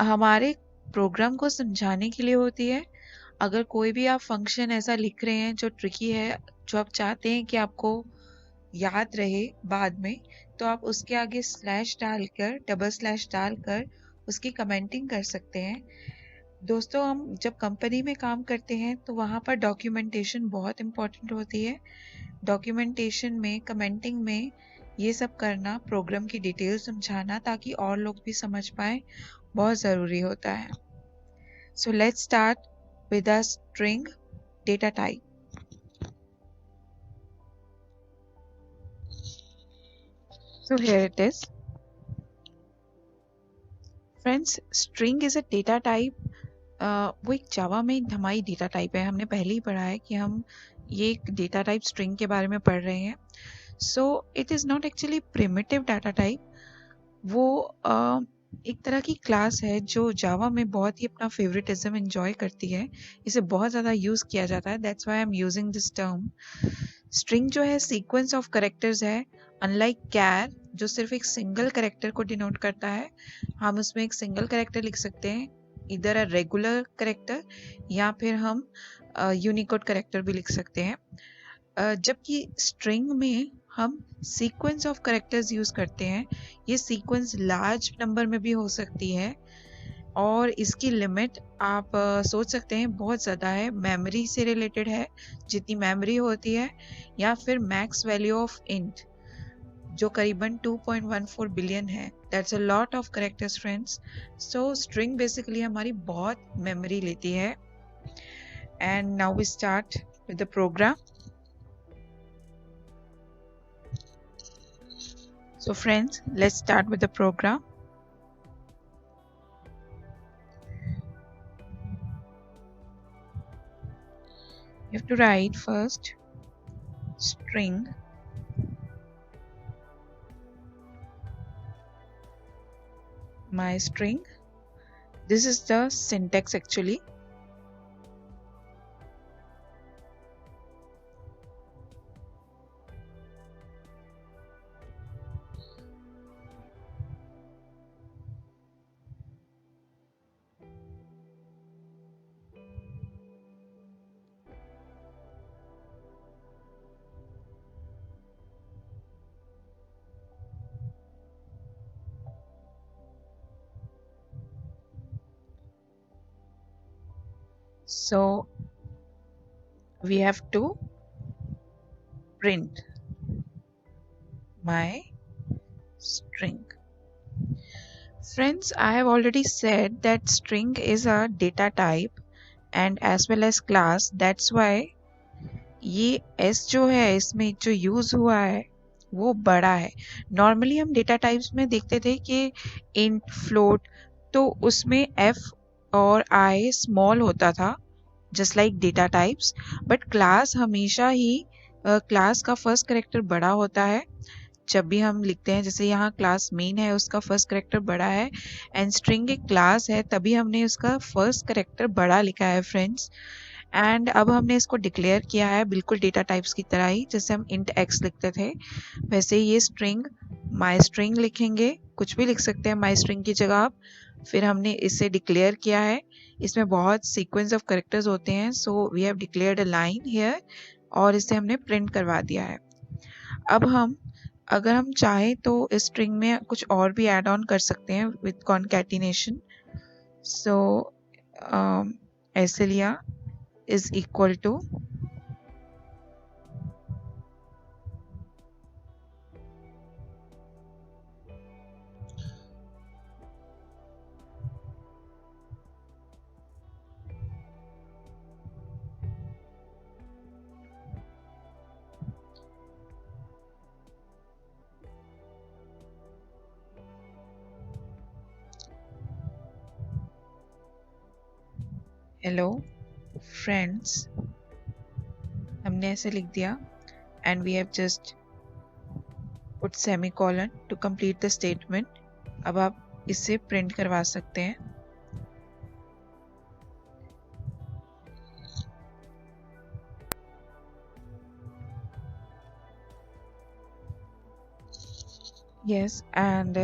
हमारे प्रोग्राम को समझाने के लिए होती है। अगर कोई भी आप फंक्शन ऐसा लिख रहे हैं जो ट्रिकी है, जो आप चाहते हैं कि आपको याद रहे बाद में, तो आप उसके आगे स्लैश डालकर, डबल स्लैश डालकर उसकी कमेंटिंग कर सकते हैं। दोस्तों हम जब कंपनी में काम करते हैं तो वहाँ पर डॉक्यूमेंटेशन बहुत इम्पोर्टेंट होती है। डॉक्यूमेंटेशन में, कमेंटिंग में ये सब करना, प्रोग्राम की डिटेल समझाना ताकि और लोग भी समझ पाए, बहुत ज़रूरी होता है। सो let's start with a string data type. So here it is. Friends, string is a data type. वो एक जावा में हमारी डेटा टाइप है। हमने पहले ही पढ़ा है कि हम ये एक डेटा टाइप स्ट्रिंग के बारे में पढ़ रहे हैं। So it is not actually primitive data type. वो एक तरह की क्लास है जो जावा में बहुत ही अपना फेवरेटिज्म एंजॉय करती है। इसे बहुत ज़्यादा यूज़ किया जाता है। That's why I am using this term. String जो है सीक्वेंस ऑफ कैरेक्टर्स है, अनलाइक कैर जो सिर्फ एक सिंगल कैरेक्टर को डिनोट करता है। हम उसमें एक सिंगल कैरेक्टर लिख सकते हैं, इधर अ रेगुलर कैरेक्टर या फिर हम यूनिकोड कैरेक्टर भी लिख सकते हैं। जबकि स्ट्रिंग में हम सीक्वेंस ऑफ कैरेक्टर्स यूज करते हैं। ये सीक्वेंस लार्ज नंबर में भी हो सकती है और इसकी लिमिट आप सोच सकते हैं बहुत ज़्यादा है, मेमोरी से रिलेटेड है, जितनी मेमोरी होती है, या फिर मैक्स वैल्यू ऑफ इंट जो करीबन 2.14 बिलियन है। That's a lot of characters friends. So string basically हमारी बहुत मेमोरी लेती है। And now we start with the program. So friends, let's start with the program. You have to write first string my string. This is the syntax actually. So we have to print my string. Friends, I have already said that string is a data type and as well as class. That's why ये s जो है इसमें जो use हुआ है वो बड़ा है। नॉर्मली हम डेटा टाइप्स में देखते थे कि इंट, फ्लोट, तो उसमें f और i स्मॉल होता था, just like data types. But class हमेशा ही क्लास का फर्स्ट कैरेक्टर बड़ा होता है जब भी हम लिखते हैं। जैसे यहाँ क्लास मेन है, उसका फर्स्ट कैरेक्टर बड़ा है, एंड स्ट्रिंग एक क्लास है तभी हमने उसका फर्स्ट कैरेक्टर बड़ा लिखा है फ्रेंड्स। एंड अब हमने इसको डिक्लेयर किया है बिल्कुल डेटा टाइप्स की तरह ही, जैसे हम इंट x लिखते थे वैसे ही ये स्ट्रिंग माई स्ट्रिंग लिखेंगे। कुछ भी लिख सकते हैं माई स्ट्रिंग की जगह आप। फिर हमने इसे डिक्लेयर किया है, इसमें बहुत सीक्वेंस ऑफ कैरेक्टर्स होते हैं, so we have declared a line here और इसे हमने प्रिंट करवा दिया है। अब हम अगर हम चाहें तो इस स्ट्रिंग में कुछ और भी ऐड ऑन कर सकते हैं विद कॉन्कैटिनेशन। सो ऐसे लिया is equal to hello friends, हमने ऐसे लिख दिया and we have just put semicolon to complete the statement। अब आप इसे प्रिंट करवा सकते हैं। Yes, and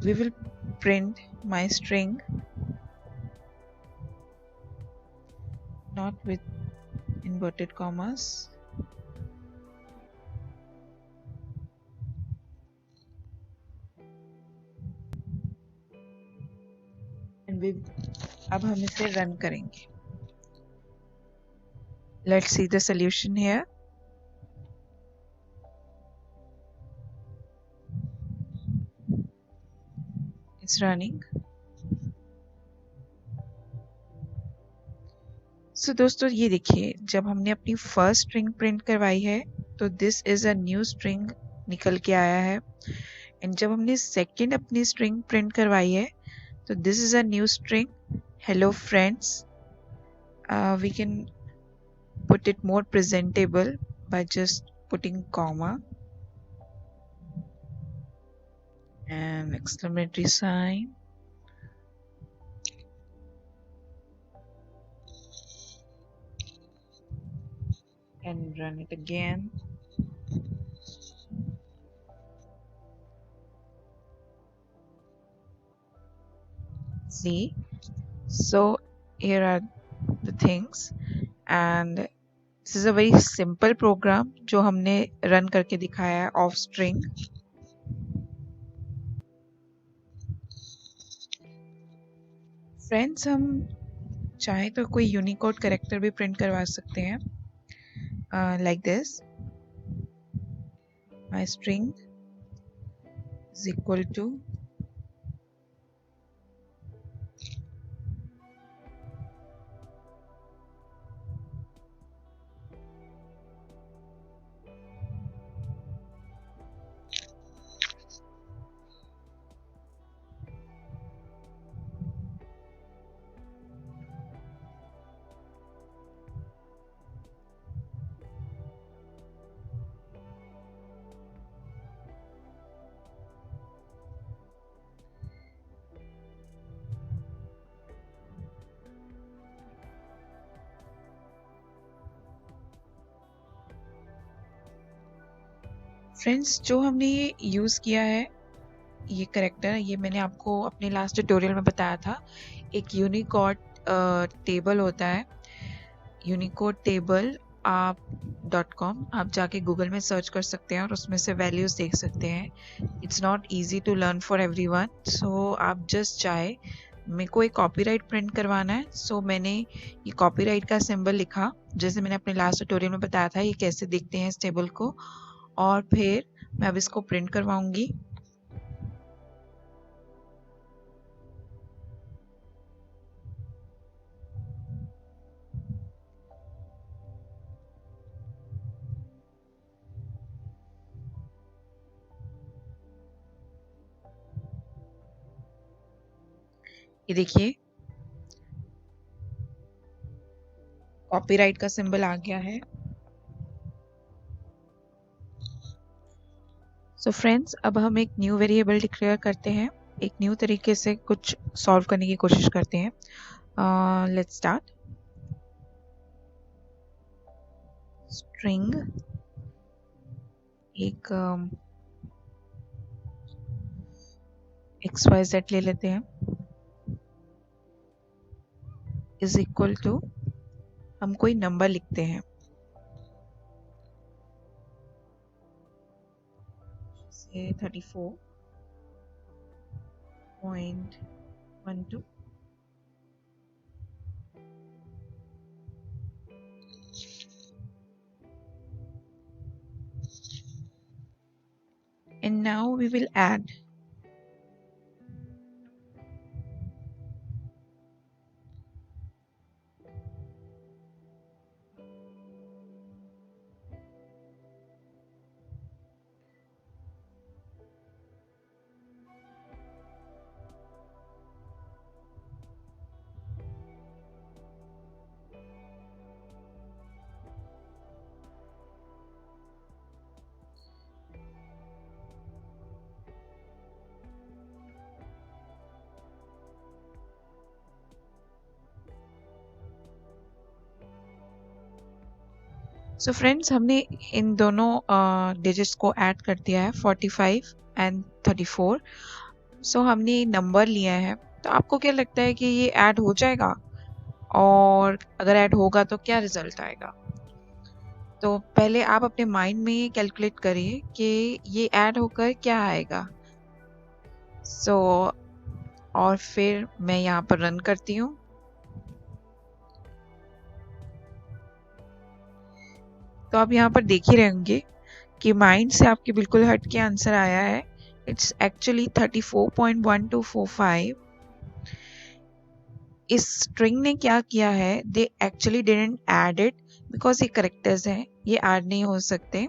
we will print my string not with inverted commas, and we अब हम इसे रन करेंगे। Let's see the solution here. It's running. So दोस्तों ये देखिए, जब हमने अपनी फर्स्ट स्ट्रिंग प्रिंट करवाई है तो this is a new string निकल के आया है, एंड जब हमने सेकंड अपनी स्ट्रिंग प्रिंट करवाई है तो this is a new string hello friends. We can put it more presentable by just putting comma and exclamatory sign. And run it again. See, so here are the things, and this is a very simple program जो हमने run करके दिखाया है of string. Friends, हम चाहे तो कोई Unicode character भी प्रिंट करवा सकते हैं, like this. My string is equal to friends, जो हमने ये यूज़ किया है ये करेक्टर, ये मैंने आपको अपने लास्ट ट्यूटोरियल में बताया था। एक यूनिकोड टेबल होता है, यूनिकोड टेबल आप .com, आप जाके गूगल में सर्च कर सकते हैं और उसमें से वैल्यूज़ देख सकते हैं। It's not easy to learn for everyone, so आप जस्ट चाहे मेरे को एक कॉपीराइट प्रिंट करवाना है, सो मैंने ये कॉपीराइट का सिंबल लिखा, जैसे मैंने अपने लास्ट ट्यूटोरियल में बताया था ये कैसे दिखते हैं इस टेबल को, और फिर मैं अब इसको प्रिंट करवाऊंगी। ये देखिए कॉपीराइट का सिंबल आ गया है। सो फ्रेंड्स, अब हम एक न्यू वेरिएबल डिक्लेयर करते हैं, एक न्यू तरीके से कुछ सॉल्व करने की कोशिश करते हैं। Let's start. स्ट्रिंग एक XYZ ले लेते हैं, इज इक्वल टू, हम कोई नंबर लिखते हैं, से 34.12, and now we will add so friends, हमने इन दोनों डिजिट्स को ऐड कर दिया है, 45 एंड 34। सो हमने नंबर लिया है, तो आपको क्या लगता है कि ये ऐड हो जाएगा, और अगर ऐड होगा तो क्या रिजल्ट आएगा? तो पहले आप अपने माइंड में कैलकुलेट करिए कि ये ऐड होकर क्या आएगा। सो और फिर मैं यहाँ पर रन करती हूँ। तो आप यहाँ पर देख ही रहे होंगे कि माइंड से आपके बिल्कुल हट के आंसर आया है. It's actually 34.1245. इस स्ट्रिंग ने क्या किया है, they actually didn't add it because ये करेक्टर्स हैं, ये ऐड नहीं हो सकते.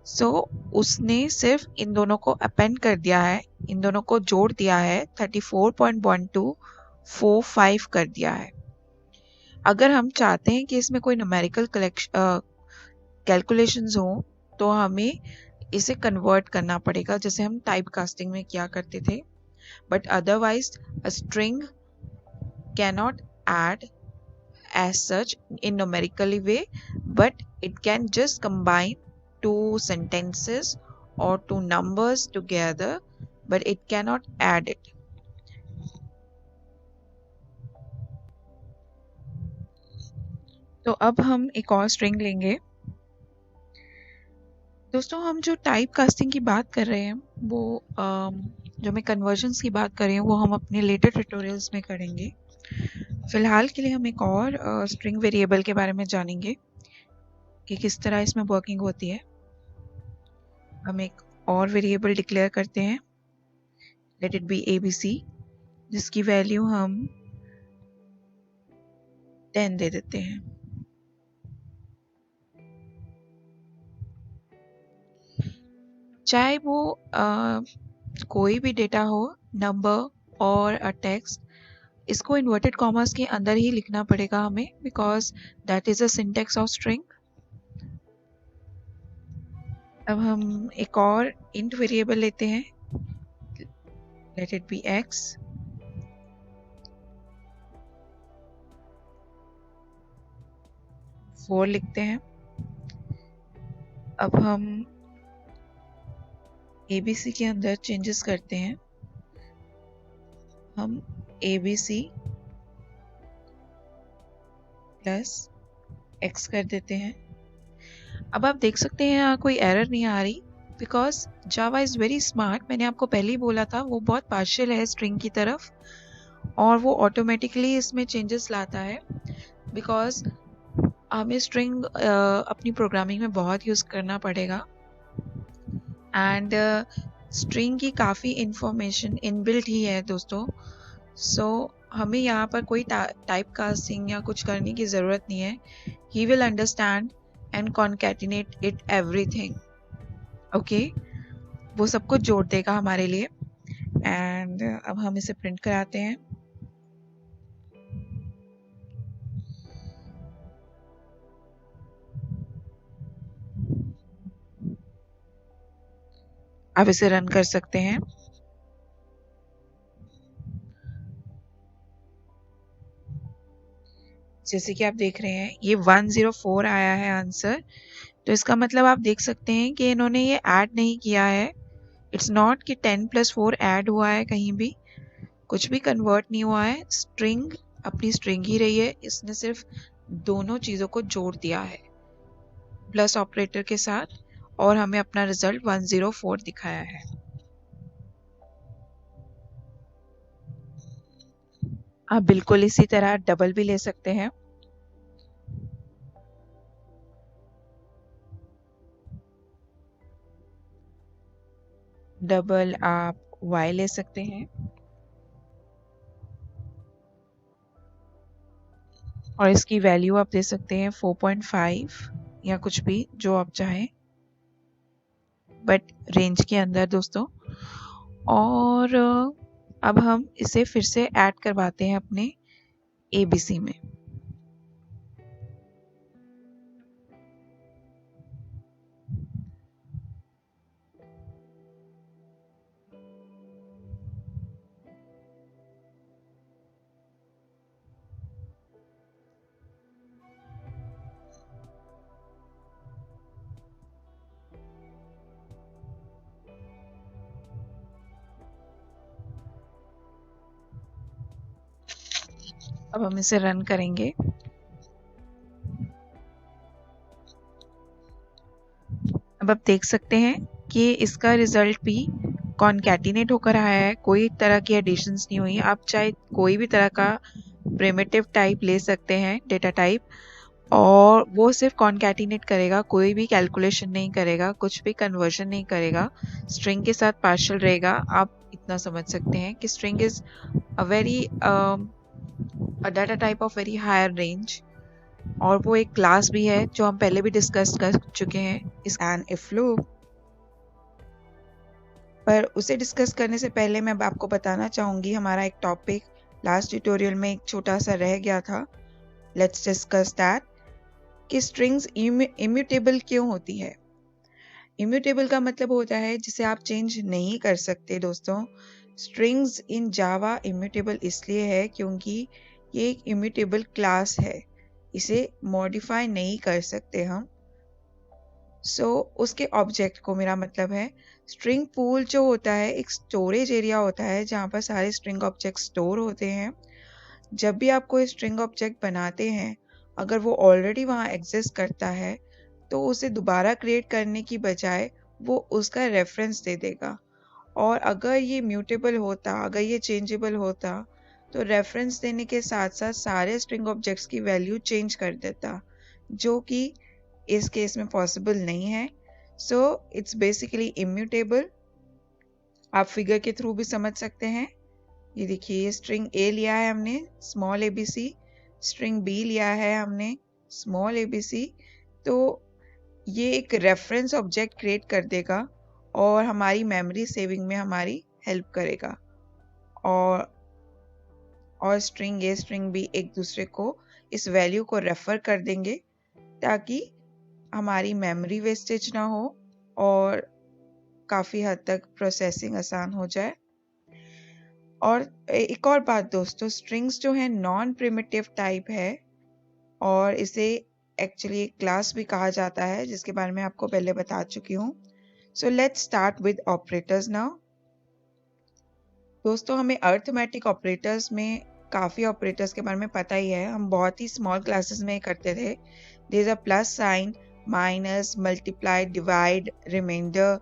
सो उसने सिर्फ इन दोनों को अपेंड कर दिया है, इन दोनों को जोड़ दिया है, 34.1245 कर दिया है. अगर हम चाहते हैं कि इसमें कोई न्यूमेरिकल कैलकुलेशंस हो तो हमें इसे कन्वर्ट करना पड़ेगा, जैसे हम टाइप कास्टिंग में किया करते थे. But otherwise a string cannot add as such in numerically way, but it can just combine two sentences or two numbers together, but it cannot add it. तो अब हम एक और स्ट्रिंग लेंगे. दोस्तों, हम जो टाइप कास्टिंग की बात कर रहे हैं वो जो मैं कन्वर्जन्स की बात कर रही हूँ वो हम अपने लेटर ट्यूटोरियल्स में करेंगे. फिलहाल के लिए हम एक और स्ट्रिंग वेरिएबल के बारे में जानेंगे कि किस तरह इसमें वर्किंग होती है. हम एक और वेरिएबल डिक्लेयर करते हैं, लेट इट बी ABC, जिसकी वैल्यू हम 10 दे देते हैं. चाहे वो कोई भी डेटा हो, नंबर और अ टेक्स्ट, इसको इन्वर्टेड कॉमर्स के अंदर ही लिखना पड़ेगा हमें, because that is a syntax of string. अब हम एक और इंट वेरिएबल लेते हैं, let it be x. Four लिखते हैं. अब हम ABC के अंदर चेंजेस करते हैं. हम ABC प्लस x कर देते हैं. अब आप देख सकते हैं यहाँ कोई एरर नहीं आ रही, because Java is very smart. मैंने आपको पहले ही बोला था वो बहुत पार्शियल है स्ट्रिंग की तरफ, और वो ऑटोमेटिकली इसमें चेंजेस लाता है, बिकॉज हमें स्ट्रिंग अपनी प्रोग्रामिंग में बहुत यूज़ करना पड़ेगा. एंड स्ट्रिंग की काफ़ी इंफॉर्मेशन इनबिल्ट ही है दोस्तों. सो हमें यहाँ पर कोई टाइप कास्टिंग या कुछ करने की ज़रूरत नहीं है. He will understand and concatenate it everything. Okay, वो सब कुछ जोड़ देगा हमारे लिए. एंड अब हम इसे प्रिंट कराते हैं. आप इसे रन कर सकते हैं. जैसे कि आप देख रहे हैं ये 104 आया है आंसर. तो इसका मतलब आप देख सकते हैं कि इन्होंने ये ऐड नहीं किया है. इट्स नॉट कि 10+4 ऐड हुआ है, कहीं भी कुछ भी कन्वर्ट नहीं हुआ है. स्ट्रिंग अपनी स्ट्रिंग ही रही है. इसने सिर्फ दोनों चीज़ों को जोड़ दिया है प्लस ऑपरेटर के साथ, और हमें अपना रिजल्ट 104 दिखाया है. आप बिल्कुल इसी तरह डबल भी ले सकते हैं. डबल आप y ले सकते हैं, और इसकी वैल्यू आप दे सकते हैं 4.5 या कुछ भी जो आप चाहें, बट रेंज के अंदर दोस्तों. और अब हम इसे फिर से ऐड करवाते हैं अपने ABC में. अब हम इसे रन करेंगे. अब आप देख सकते हैं कि इसका रिजल्ट भी कॉन्कैटिनेट होकर आया है. कोई तरह की एडिशंस नहीं हुई. आप चाहे कोई भी तरह का प्रिमिटिव टाइप ले सकते हैं, डेटा टाइप, और वो सिर्फ कॉन्कैटिनेट करेगा, कोई भी कैलकुलेशन नहीं करेगा, कुछ भी कन्वर्जन नहीं करेगा, स्ट्रिंग के साथ पार्शियल रहेगा। आप इतना समझ सकते हैं कि string is a very data type of very higher range, और वो एक क्लास भी है जो हम पहले भी डिस्कस कर चुके हैं इस एंड इफ लूप। पर उसे डिस्कस करने से पहले मैं आपको बताना चाहूँगी हमारा एक टॉपिक लास्ट ट्यूटोरियल में एक छोटा सा रह गया था। लेट्स डिस्कस दैट कि स्ट्रिंग्स इम्यूटेबल क्यों होती है। इम्यूटेबल का मतलब होता है जिसे आप चेंज नहीं कर सकते। दोस्तों, स्ट्रिंग्स इन जावा इम्यूटेबल इसलिए है क्योंकि ये एक इम्यूटेबल क्लास है, इसे मॉडिफाई नहीं कर सकते हम। उसके ऑब्जेक्ट को, मेरा मतलब है स्ट्रिंग पूल जो होता है एक स्टोरेज एरिया होता है जहाँ पर सारे स्ट्रिंग ऑब्जेक्ट स्टोर होते हैं। जब भी आप कोई स्ट्रिंग ऑब्जेक्ट बनाते हैं, अगर वो ऑलरेडी वहाँ एग्जिस्ट करता है तो उसे दोबारा क्रिएट करने की बजाय वो उसका रेफरेंस दे देगा। और अगर ये म्यूटेबल होता, अगर ये चेंजेबल होता, तो रेफरेंस देने के साथ साथ सारे स्ट्रिंग ऑब्जेक्ट्स की वैल्यू चेंज कर देता, जो कि इस केस में पॉसिबल नहीं है। So it's basically immutable. आप फिगर के थ्रू भी समझ सकते हैं। ये देखिए, स्ट्रिंग ए लिया है हमने, स्मॉल एबीसी, स्ट्रिंग बी लिया है हमने, स्मॉल एबीसी। तो ये एक रेफरेंस ऑब्जेक्ट क्रिएट कर देगा और हमारी मेमोरी सेविंग में हमारी हेल्प करेगा। और स्ट्रिंग ए स्ट्रिंग बी एक दूसरे को इस वैल्यू को रेफर कर देंगे ताकि हमारी मेमोरी वेस्टेज ना हो और काफ़ी हद तक प्रोसेसिंग आसान हो जाए। और एक और बात दोस्तों, स्ट्रिंग्स जो है नॉन प्रिमिटिव टाइप है और इसे एक्चुअली एक क्लास भी कहा जाता है, जिसके बारे में आपको पहले बता चुकी हूँ। सो let's start with operators now. दोस्तों, हमें अरिथमेटिक ऑपरेटर्स में काफ़ी ऑपरेटर्स के बारे में पता ही है, हम बहुत ही स्मॉल क्लासेस में करते थे। There is a plus sign, minus, multiply, divide, reminder.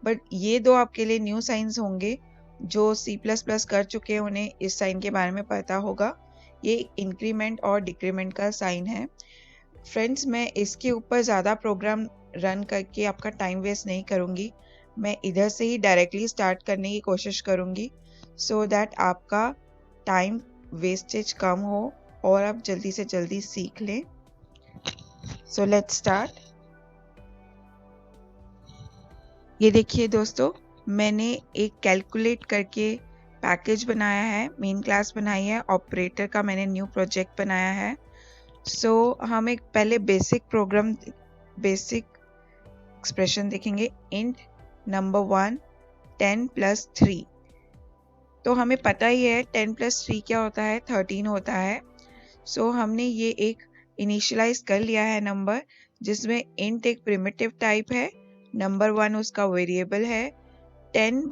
But ये दो आपके लिए न्यू साइंस होंगे। जो C++ कर चुके हैं उन्हें इस साइन के बारे में पता होगा। ये इंक्रीमेंट और डिक्रीमेंट का साइन है। फ्रेंड्स, मैं इसके ऊपर ज़्यादा प्रोग्राम रन करके आपका टाइम वेस्ट नहीं करूँगी। मैं इधर से ही डायरेक्टली स्टार्ट करने की कोशिश करूँगी सो दैट आपका टाइम वेस्टेज कम हो और आप जल्दी से जल्दी सीख लें। सो लेट्स स्टार्ट। ये देखिए दोस्तों, मैंने एक कैलकुलेट करके पैकेज बनाया है, मेन क्लास बनाई है, ऑपरेटर का मैंने न्यू प्रोजेक्ट बनाया है। हम एक पहले बेसिक एक्सप्रेशन देखेंगे। Int number 1 10 + 3। तो हमें पता ही है 10 + 3 क्या होता है, 13 होता है। हमने ये एक इनिशियलाइज कर लिया है नंबर, जिसमें इंट एक प्रिमिटिव टाइप है, नंबर 1 उसका वेरिएबल है, 10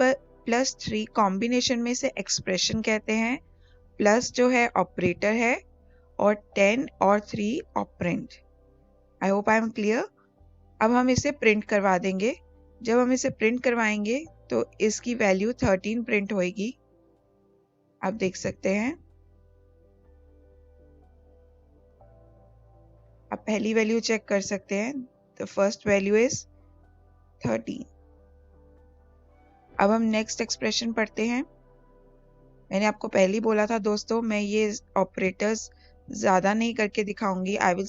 + 3 कॉम्बिनेशन में से एक्सप्रेशन कहते हैं, प्लस जो है ऑपरेटर है और 10 और 3 operand. I hope I am clear. अब हम इसे प्रिंट करवा देंगे। जब हम इसे प्रिंट करवाएंगे तो इसकी वैल्यू 13 प्रिंट होएगी। आप देख सकते हैं। आप पहली वैल्यू चेक कर सकते हैं। The first value is 13। अब हम नेक्स्ट एक्सप्रेशन पढ़ते हैं। मैंने आपको पहले ही बोला था दोस्तों, मैं ये ऑपरेटर्स ज़्यादा नहीं करके दिखाऊंगी। I will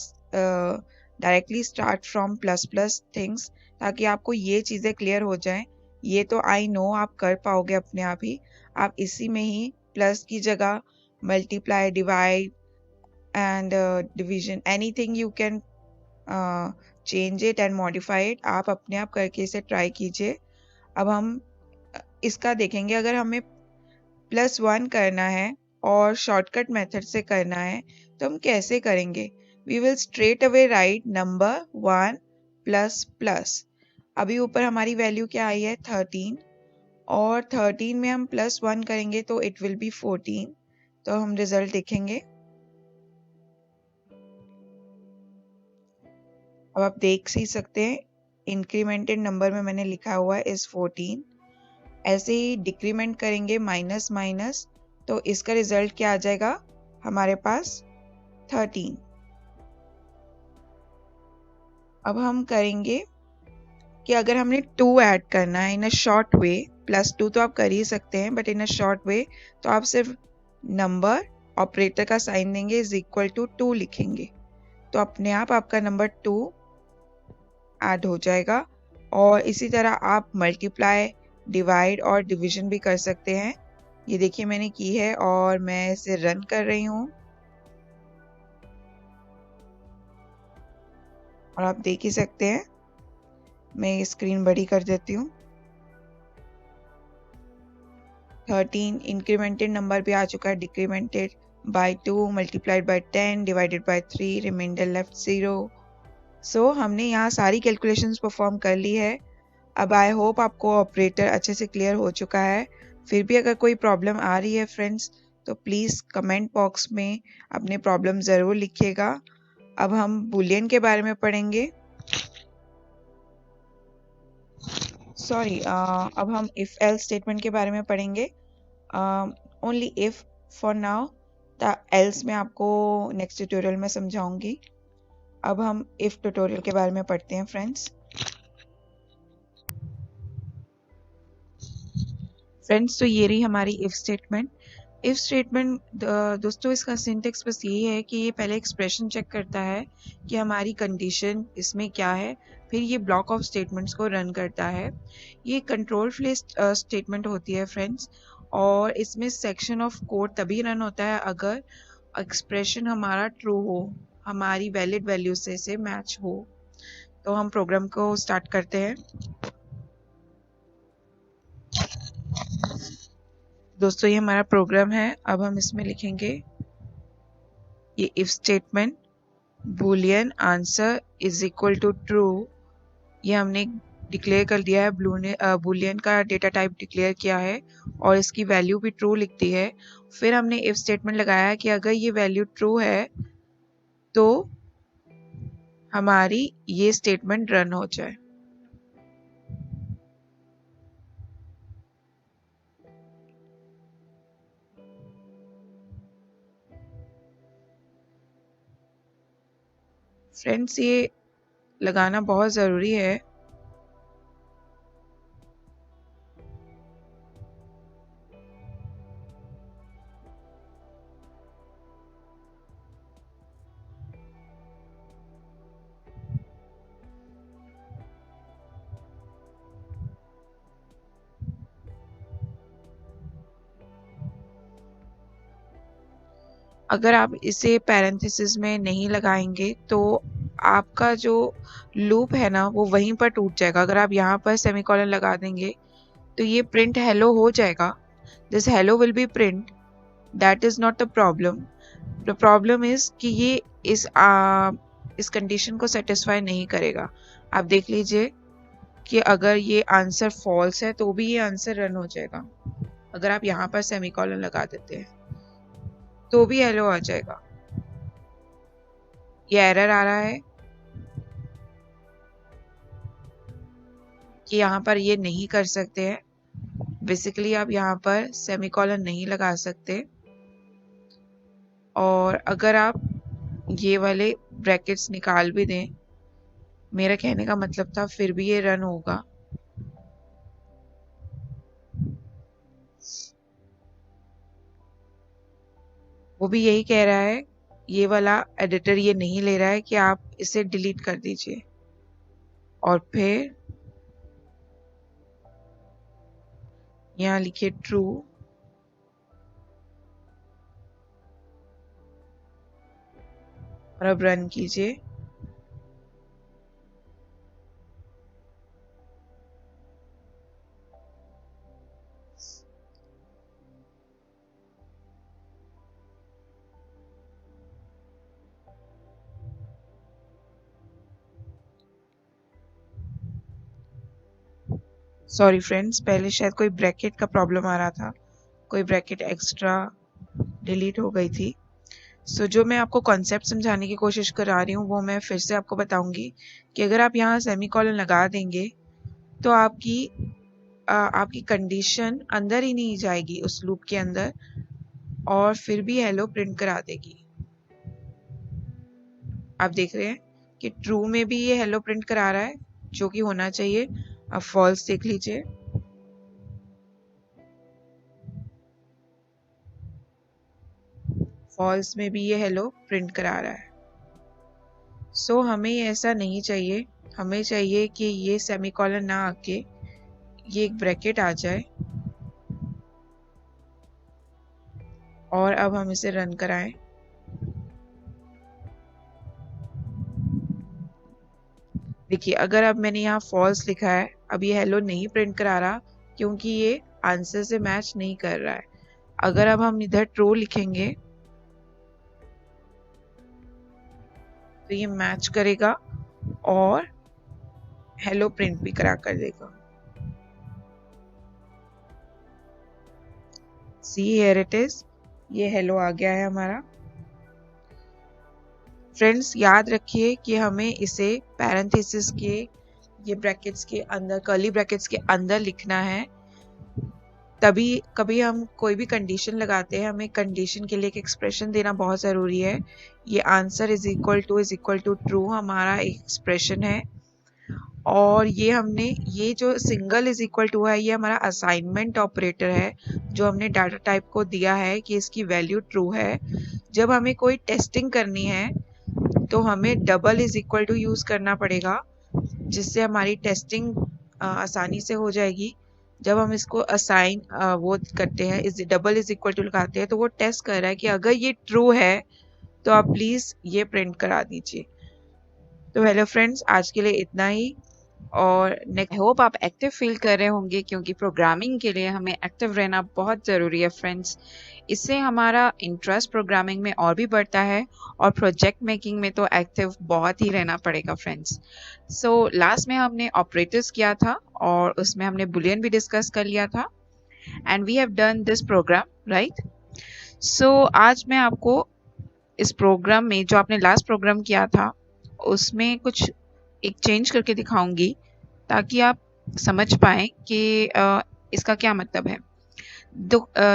directly start from ++ things, ताकि आपको ये चीज़ें क्लियर हो जाएं। ये तो आई नो आप कर पाओगे अपने आप ही। आप इसी में ही प्लस की जगह multiply, divide and division, anything you can change it and modify it. आप अपने आप करके इसे ट्राई कीजिए। अब हम इसका देखेंगे। अगर हमें +1 करना है और शॉर्टकट मेथड से करना है तो हम कैसे करेंगे। We will straight away write number 1 ++। अभी ऊपर हमारी वैल्यू क्या आई है, 13, और 13 में हम +1 करेंगे तो इट विल बी 14। तो हम रिजल्ट देखेंगे। अब आप देख ही सकते हैं, इंक्रीमेंटेड नंबर में मैंने लिखा हुआ है इज 14। ऐसे ही डिक्रीमेंट करेंगे माइनस माइनस, तो इसका रिजल्ट क्या आ जाएगा हमारे पास, 13। अब हम करेंगे कि अगर हमने 2 ऐड करना है इन अ शॉर्ट वे, +2 तो आप कर ही सकते हैं, but in a short way तो आप सिर्फ नंबर ऑपरेटर का साइन देंगे इज इक्वल टू 2 लिखेंगे, तो अपने आप आपका नंबर 2 ऐड हो जाएगा। और इसी तरह आप मल्टीप्लाई, डिवाइड और डिवीजन भी कर सकते हैं। ये देखिए मैंने की है और मैं इसे रन कर रही हूँ और आप देख ही सकते हैं। मैं ये स्क्रीन बड़ी कर देती हूँ। 13 इंक्रीमेंटेड नंबर भी आ चुका है, decremented by 2 multiplied by 10 divided by 3 reminder left 0। So हमने यहाँ सारी कैलकुलेशंस परफॉर्म कर ली है। अब आई होप आपको ऑपरेटर अच्छे से क्लियर हो चुका है। फिर भी अगर कोई प्रॉब्लम आ रही है फ्रेंड्स, तो प्लीज़ कमेंट बॉक्स में अपने प्रॉब्लम ज़रूर लिखिएगा। अब हम बूलियन के बारे में पढ़ेंगे। अब हम इफ एल्स स्टेटमेंट के बारे में पढ़ेंगे। Only if for now, the L's में आपको नेक्स्ट ट्यूटोरियल में समझाऊंगी। अब हम इफ ट्यूटोरियल के बारे में पढ़ते हैं फ्रेंड्स। तो ये रही हमारी इफ स्टेटमेंट। इफ स्टेटमेंट दोस्तों इसका सिंटेक्स बस यही है कि ये पहले एक्सप्रेशन चेक करता है कि हमारी कंडीशन इसमें क्या है, फिर ये ब्लॉक ऑफ स्टेटमेंट्स को रन करता है। ये कंट्रोल फ्लो स्टेटमेंट होती है फ्रेंड्स, और इसमें सेक्शन ऑफ कोड तभी रन होता है अगर एक्सप्रेशन हमारा ट्रू हो, हमारी वैलिड वैल्यू से मैच हो। तो हम प्रोग्राम को स्टार्ट करते हैं। दोस्तों ये हमारा प्रोग्राम है। अब हम इसमें लिखेंगे ये if statement boolean answer is equal to true. ये हमने डिक्लेयर कर दिया है, बूलियन का डेटा टाइप डिक्लेयर किया है और इसकी वैल्यू भी ट्रू लिखती है। फिर हमने इफ स्टेटमेंट लगाया कि अगर ये वैल्यू ट्रू है तो हमारी ये स्टेटमेंट रन हो जाए। फ्रेंड्स ये लगाना बहुत ज़रूरी है। अगर आप इसे पैरेंथेसिस में नहीं लगाएंगे तो आपका जो लूप है ना वो वहीं पर टूट जाएगा। अगर आप यहाँ पर सेमीकोलन लगा देंगे तो ये प्रिंट हेलो हो जाएगा, this hello will be print, that is not the problem. The problem is कि ये इस कंडीशन को सेटिस्फाई नहीं करेगा। आप देख लीजिए कि अगर ये आंसर फॉल्स है तो भी ये आंसर रन हो जाएगा। अगर आप यहाँ पर सेमीकोलन लगा देते हैं तो भी हेलो आ जाएगा। ये एरर आ रहा है कि यहाँ पर ये नहीं कर सकते हैं। बेसिकली आप यहाँ पर सेमीकोलन नहीं लगा सकते, और अगर आप ये वाले ब्रैकेट्स निकाल भी दें, मेरा कहने का मतलब था, फिर भी ये रन होगा। वो भी यही कह रहा है, ये वाला एडिटर ये नहीं ले रहा है कि आप इसे डिलीट कर दीजिए, और फिर यहाँ लिखिए ट्रू, और अब रन कीजिए। सॉरी फ्रेंड्स, पहले शायद कोई ब्रैकेट का प्रॉब्लम आ रहा था, कोई ब्रैकेट एक्स्ट्रा डिलीट हो गई थी। जो मैं आपको कॉन्सेप्ट समझाने की कोशिश करा रही हूँ वो मैं फिर से आपको बताऊंगी कि अगर आप यहाँ सेमीकोलन लगा देंगे तो आपकी कंडीशन अंदर ही नहीं जाएगी उस लूप के अंदर, और फिर भी हेलो प्रिंट करा देगी। आप देख रहे हैं कि ट्रू में भी ये हेलो प्रिंट करा रहा है, जो कि होना चाहिए। अब फॉल्स देख लीजिए, फॉल्स में भी ये हेलो प्रिंट करा रहा है। सो हमें ऐसा नहीं चाहिए, हमें चाहिए कि ये सेमीकोलन ना आके ये एक ब्रैकेट आ जाए। और अब हम इसे रन कराएं। देखिए, अगर अब मैंने यहाँ फॉल्स लिखा है, अब ये हेलो नहीं प्रिंट करा रहा क्योंकि ये आंसर से मैच नहीं कर रहा है। अगर अब हम इधर ट्रू लिखेंगे तो ये मैच करेगा और हेलो प्रिंट भी करा कर देगा। सी हियर इट इज, ये हेलो आ गया है हमारा। फ्रेंड्स, याद रखिए कि हमें इसे पैरेंथेसिस के ये ब्रैकेट्स के अंदर, कर्ली ब्रैकेट्स के अंदर लिखना है। तभी कभी हम कोई भी कंडीशन लगाते हैं, हमें कंडीशन के लिए एक एक्सप्रेशन देना बहुत ज़रूरी है। ये answer is equal to true हमारा एक एक्सप्रेशन है। और ये हमने, ये जो सिंगल इज इक्वल टू है, ये हमारा असाइनमेंट ऑपरेटर है जो हमने डाटा टाइप को दिया है कि इसकी वैल्यू ट्रू है। जब हमें कोई टेस्टिंग करनी है तो हमें double is equal to use करना पड़ेगा, जिससे हमारी टेस्टिंग आसानी से हो जाएगी। जब हम इसको असाइन वो करते हैं, इस डबल इज इक्वल टू लगाते हैं, तो वो टेस्ट कर रहा है कि अगर ये ट्रू है तो आप प्लीज़ ये प्रिंट करा दीजिए। तो हेलो फ्रेंड्स, आज के लिए इतना ही। और आई होप आप एक्टिव फील कर रहे होंगे, क्योंकि प्रोग्रामिंग के लिए हमें एक्टिव रहना बहुत ज़रूरी है फ्रेंड्स। इससे हमारा इंटरेस्ट प्रोग्रामिंग में और भी बढ़ता है, और प्रोजेक्ट मेकिंग में तो एक्टिव बहुत ही रहना पड़ेगा फ्रेंड्स। सो लास्ट में हमने ऑपरेटर्स किया था और उसमें हमने बुलियन भी डिस्कस कर लिया था, and we have done this program right. So आज मैं आपको इस प्रोग्राम में, जो आपने लास्ट प्रोग्राम किया था, उसमें कुछ एक चेंज करके दिखाऊंगी ताकि आप समझ पाएं कि इसका क्या मतलब है।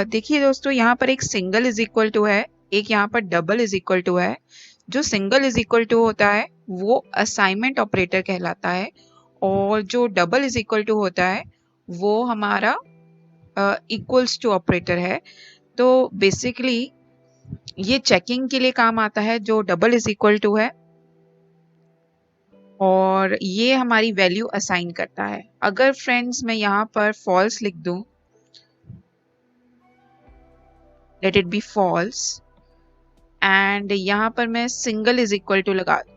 देखिए दोस्तों, यहाँ पर एक सिंगल इज इक्वल टू है, एक यहाँ पर डबल इज इक्वल टू है। जो सिंगल इज इक्वल टू होता है वो असाइनमेंट ऑपरेटर कहलाता है, और जो डबल इज इक्वल टू होता है वो हमारा इक्वल्स टू ऑपरेटर है। तो बेसिकली ये चेकिंग के लिए काम आता है, जो डबल इज इक्वल टू है, और ये हमारी वैल्यू असाइन करता है। अगर फ्रेंड्स मैं यहाँ पर फॉल्स लिख दूं, let it be false, and यहाँ पर मैं सिंगल इज इक्वल टू लगा दूं,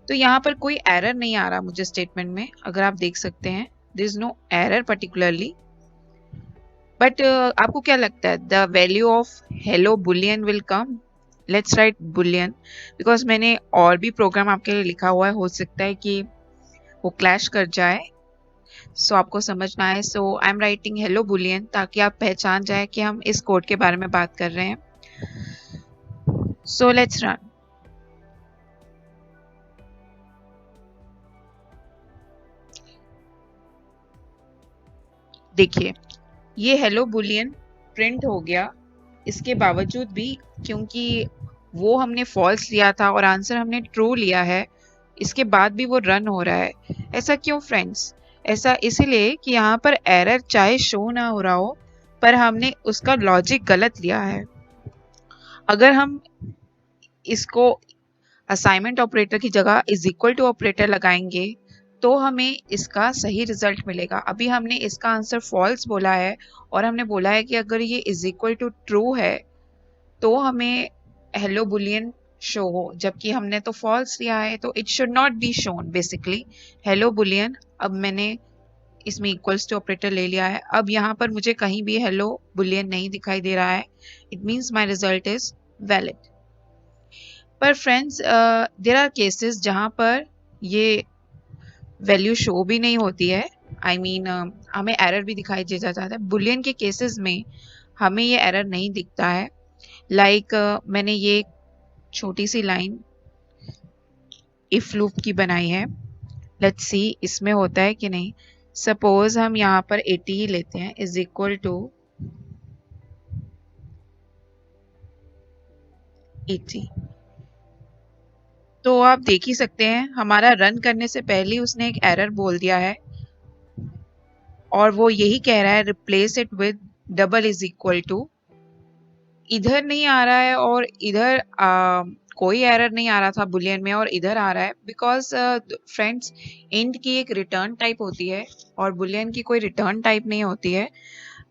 तो यहाँ पर कोई एरर नहीं आ रहा मुझे स्टेटमेंट में। अगर आप देख सकते हैं, there is no error particularly. But आपको क्या लगता है, the value of hello boolean will come? Let's write boolean, because मैंने और भी प्रोग्राम आपके लिए लिखा हुआ है, हो सकता है कि वो क्लैश कर जाए, सो आपको समझना है। So I am writing hello boolean ताकि आप पहचान जाए कि हम इस कोड के बारे में बात कर रहे हैं। So let's run. देखिए, ये हेलो बुलियन प्रिंट हो गया, इसके बावजूद भी, क्योंकि वो हमने फॉल्स लिया था और आंसर हमने ट्रू लिया है, इसके बाद भी वो रन हो रहा है। ऐसा क्यों फ्रेंड्स? ऐसा इसीलिए कि यहाँ पर एरर चाहे शो ना हो रहा हो, पर हमने उसका लॉजिक गलत लिया है। अगर हम इसको असाइनमेंट ऑपरेटर की जगह इज इक्वल टू ऑपरेटर लगाएंगे तो हमें इसका सही रिजल्ट मिलेगा। अभी हमने इसका आंसर फॉल्स बोला है, और हमने बोला है कि अगर ये इज इक्वल टू ट्रू है तो हमें हेलो बुलियन शो हो, जबकि हमने तो फॉल्स लिया है, तो it should not be shown basically hello Boolean. अब मैंने इसमें इक्वल्स टू ऑपरेटर ले लिया है, अब यहाँ पर मुझे कहीं भी हेलो बुलियन नहीं दिखाई दे रहा है। It means my result is valid. पर फ्रेंड्स, देयर आर केसेस जहाँ पर ये वैल्यू शो भी नहीं होती है, आई मीन हमें एरर भी दिखाई दे जाता है। बुलियन के केसेस में हमें ये एरर नहीं दिखता है। लाइक मैंने ये छोटी सी लाइन इफ लूप की बनाई है, लेट्स सी इसमें होता है कि नहीं। सपोज हम यहाँ पर 80 ही लेते हैं, इज इक्वल टू 80। तो आप देख ही सकते हैं हमारा रन करने से पहले उसने एक एरर बोल दिया है और वो यही कह रहा है replace it with double is equal to. इधर नहीं आ रहा है और इधर कोई एरर नहीं आ रहा था बुलियन में और इधर आ रहा है बिकॉज फ्रेंड्स इंट की एक रिटर्न टाइप होती है और बुलियन की कोई रिटर्न टाइप नहीं होती है।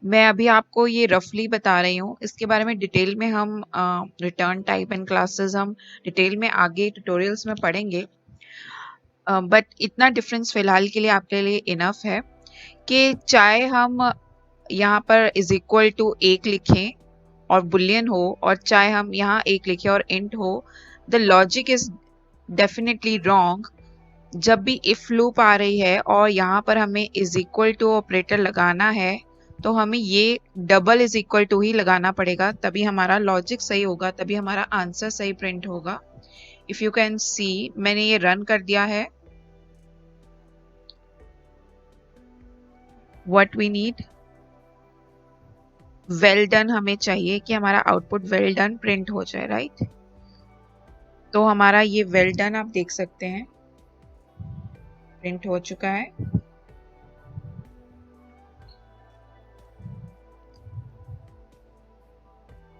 मैं अभी आपको ये रफली बता रही हूँ, इसके बारे में डिटेल में हम रिटर्न टाइप एंड क्लासेस हम डिटेल में आगे ट्यूटोरियल्स में पढ़ेंगे। बट इतना डिफरेंस फिलहाल के लिए आपके लिए इनफ है कि चाहे हम यहाँ पर इज इक्वल टू एक लिखें और बुलियन हो और चाहे हम यहाँ एक लिखें और इंट हो, the logic is definitely wrong. जब भी इफ लूप आ रही है और यहाँ पर हमें इज इक्वल टू ऑपरेटर लगाना है तो हमें ये डबल इज इक्वल टू ही लगाना पड़ेगा, तभी हमारा लॉजिक सही होगा, तभी हमारा आंसर सही प्रिंट होगा। इफ यू कैन सी मैंने ये रन कर दिया है। What we need, well done हमें चाहिए कि हमारा आउटपुट वेल डन प्रिंट हो जाए, राइट। तो हमारा ये वेल डन आप देख सकते हैं प्रिंट हो चुका है।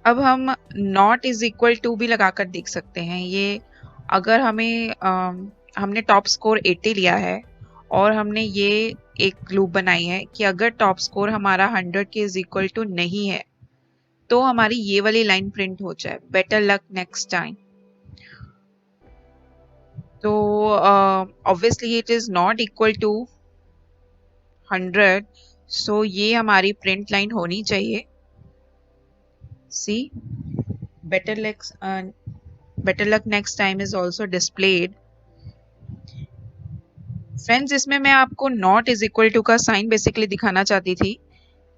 अब हम नॉट इज इक्वल टू भी लगाकर देख सकते हैं। ये अगर हमें हमने टॉप स्कोर 80 लिया है और हमने ये एक लूप बनाई है कि अगर टॉप स्कोर हमारा 100 के इज इक्वल टू नहीं है तो हमारी ये वाली लाइन प्रिंट हो जाए, बेटर लक नेक्स्ट टाइम। तो obviously it is not equal to 100, so ये हमारी प्रिंट लाइन होनी चाहिए। See better luck next time is also displayed। Friends इसमें मैं आपको नॉट इज इक्वल टू का साइन बेसिकली दिखाना चाहती थी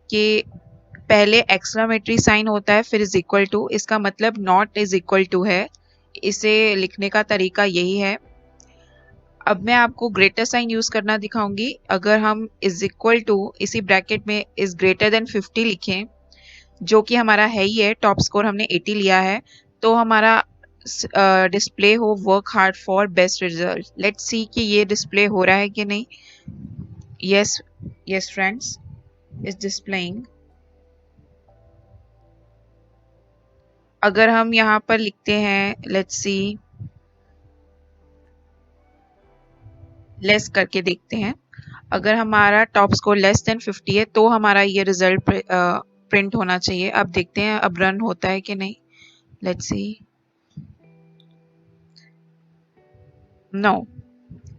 कि पहले एक्सक्लेमेटरी साइन होता है फिर इज इक्वल टू, इसका मतलब नॉट इज इक्वल टू है। इसे लिखने का तरीका यही है। अब मैं आपको ग्रेटर साइन यूज करना दिखाऊंगी। अगर हम इज इक्वल टू इसी ब्रैकेट में इज ग्रेटर देन 50 लिखें, जो कि हमारा है ही है, टॉप स्कोर हमने 80 लिया है, तो हमारा डिस्प्ले हो work hard for best result. Let's see कि ये डिस्प्ले हो रहा है कि नहीं। Yes yes friends, is displaying. अगर हम यहाँ पर लिखते हैं लेट्स सी लेस करके देखते हैं, अगर हमारा टॉप स्कोर लेस देन 50 है तो हमारा ये रिजल्ट प्रिंट होना चाहिए। अब देखते हैं अब रन होता है कि नहीं। Let's see, no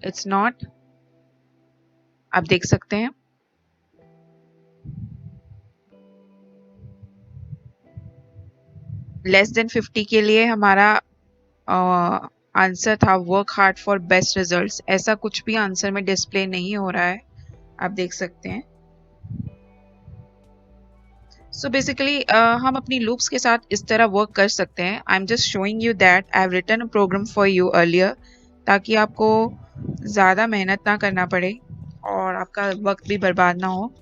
it's not. आप देख सकते हैं लेस देन 50 के लिए हमारा आंसर था work hard for best results. ऐसा कुछ भी आंसर में डिस्प्ले नहीं हो रहा है, आप देख सकते हैं। सो बेसिकली हम अपनी लूप्स के साथ इस तरह वर्क कर सकते हैं। I am just showing you that I have written a program for you earlier, ताकि आपको ज़्यादा मेहनत ना करना पड़े और आपका वक्त भी बर्बाद ना हो।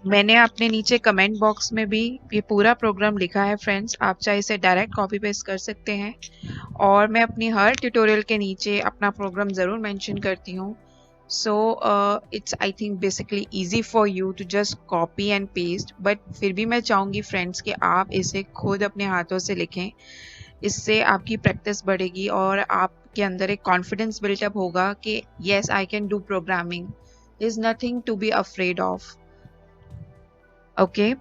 मैंने अपने नीचे कमेंट बॉक्स में भी ये पूरा प्रोग्राम लिखा है फ्रेंड्स, आप चाहे इसे डायरेक्ट कॉपी पेस्ट कर सकते हैं और मैं अपनी हर ट्यूटोरियल के नीचे अपना प्रोग्राम ज़रूर मेंशन करती हूँ। So it's I think basically easy for you to just copy and paste, but फिर भी मैं चाहूँगी फ्रेंड्स कि आप इसे खुद अपने हाथों से लिखें। इससे आपकी प्रैक्टिस बढ़ेगी और आपके अंदर एक कॉन्फिडेंस बिल्टअप होगा कि yes I can do programming, is nothing to be afraid of. Okay,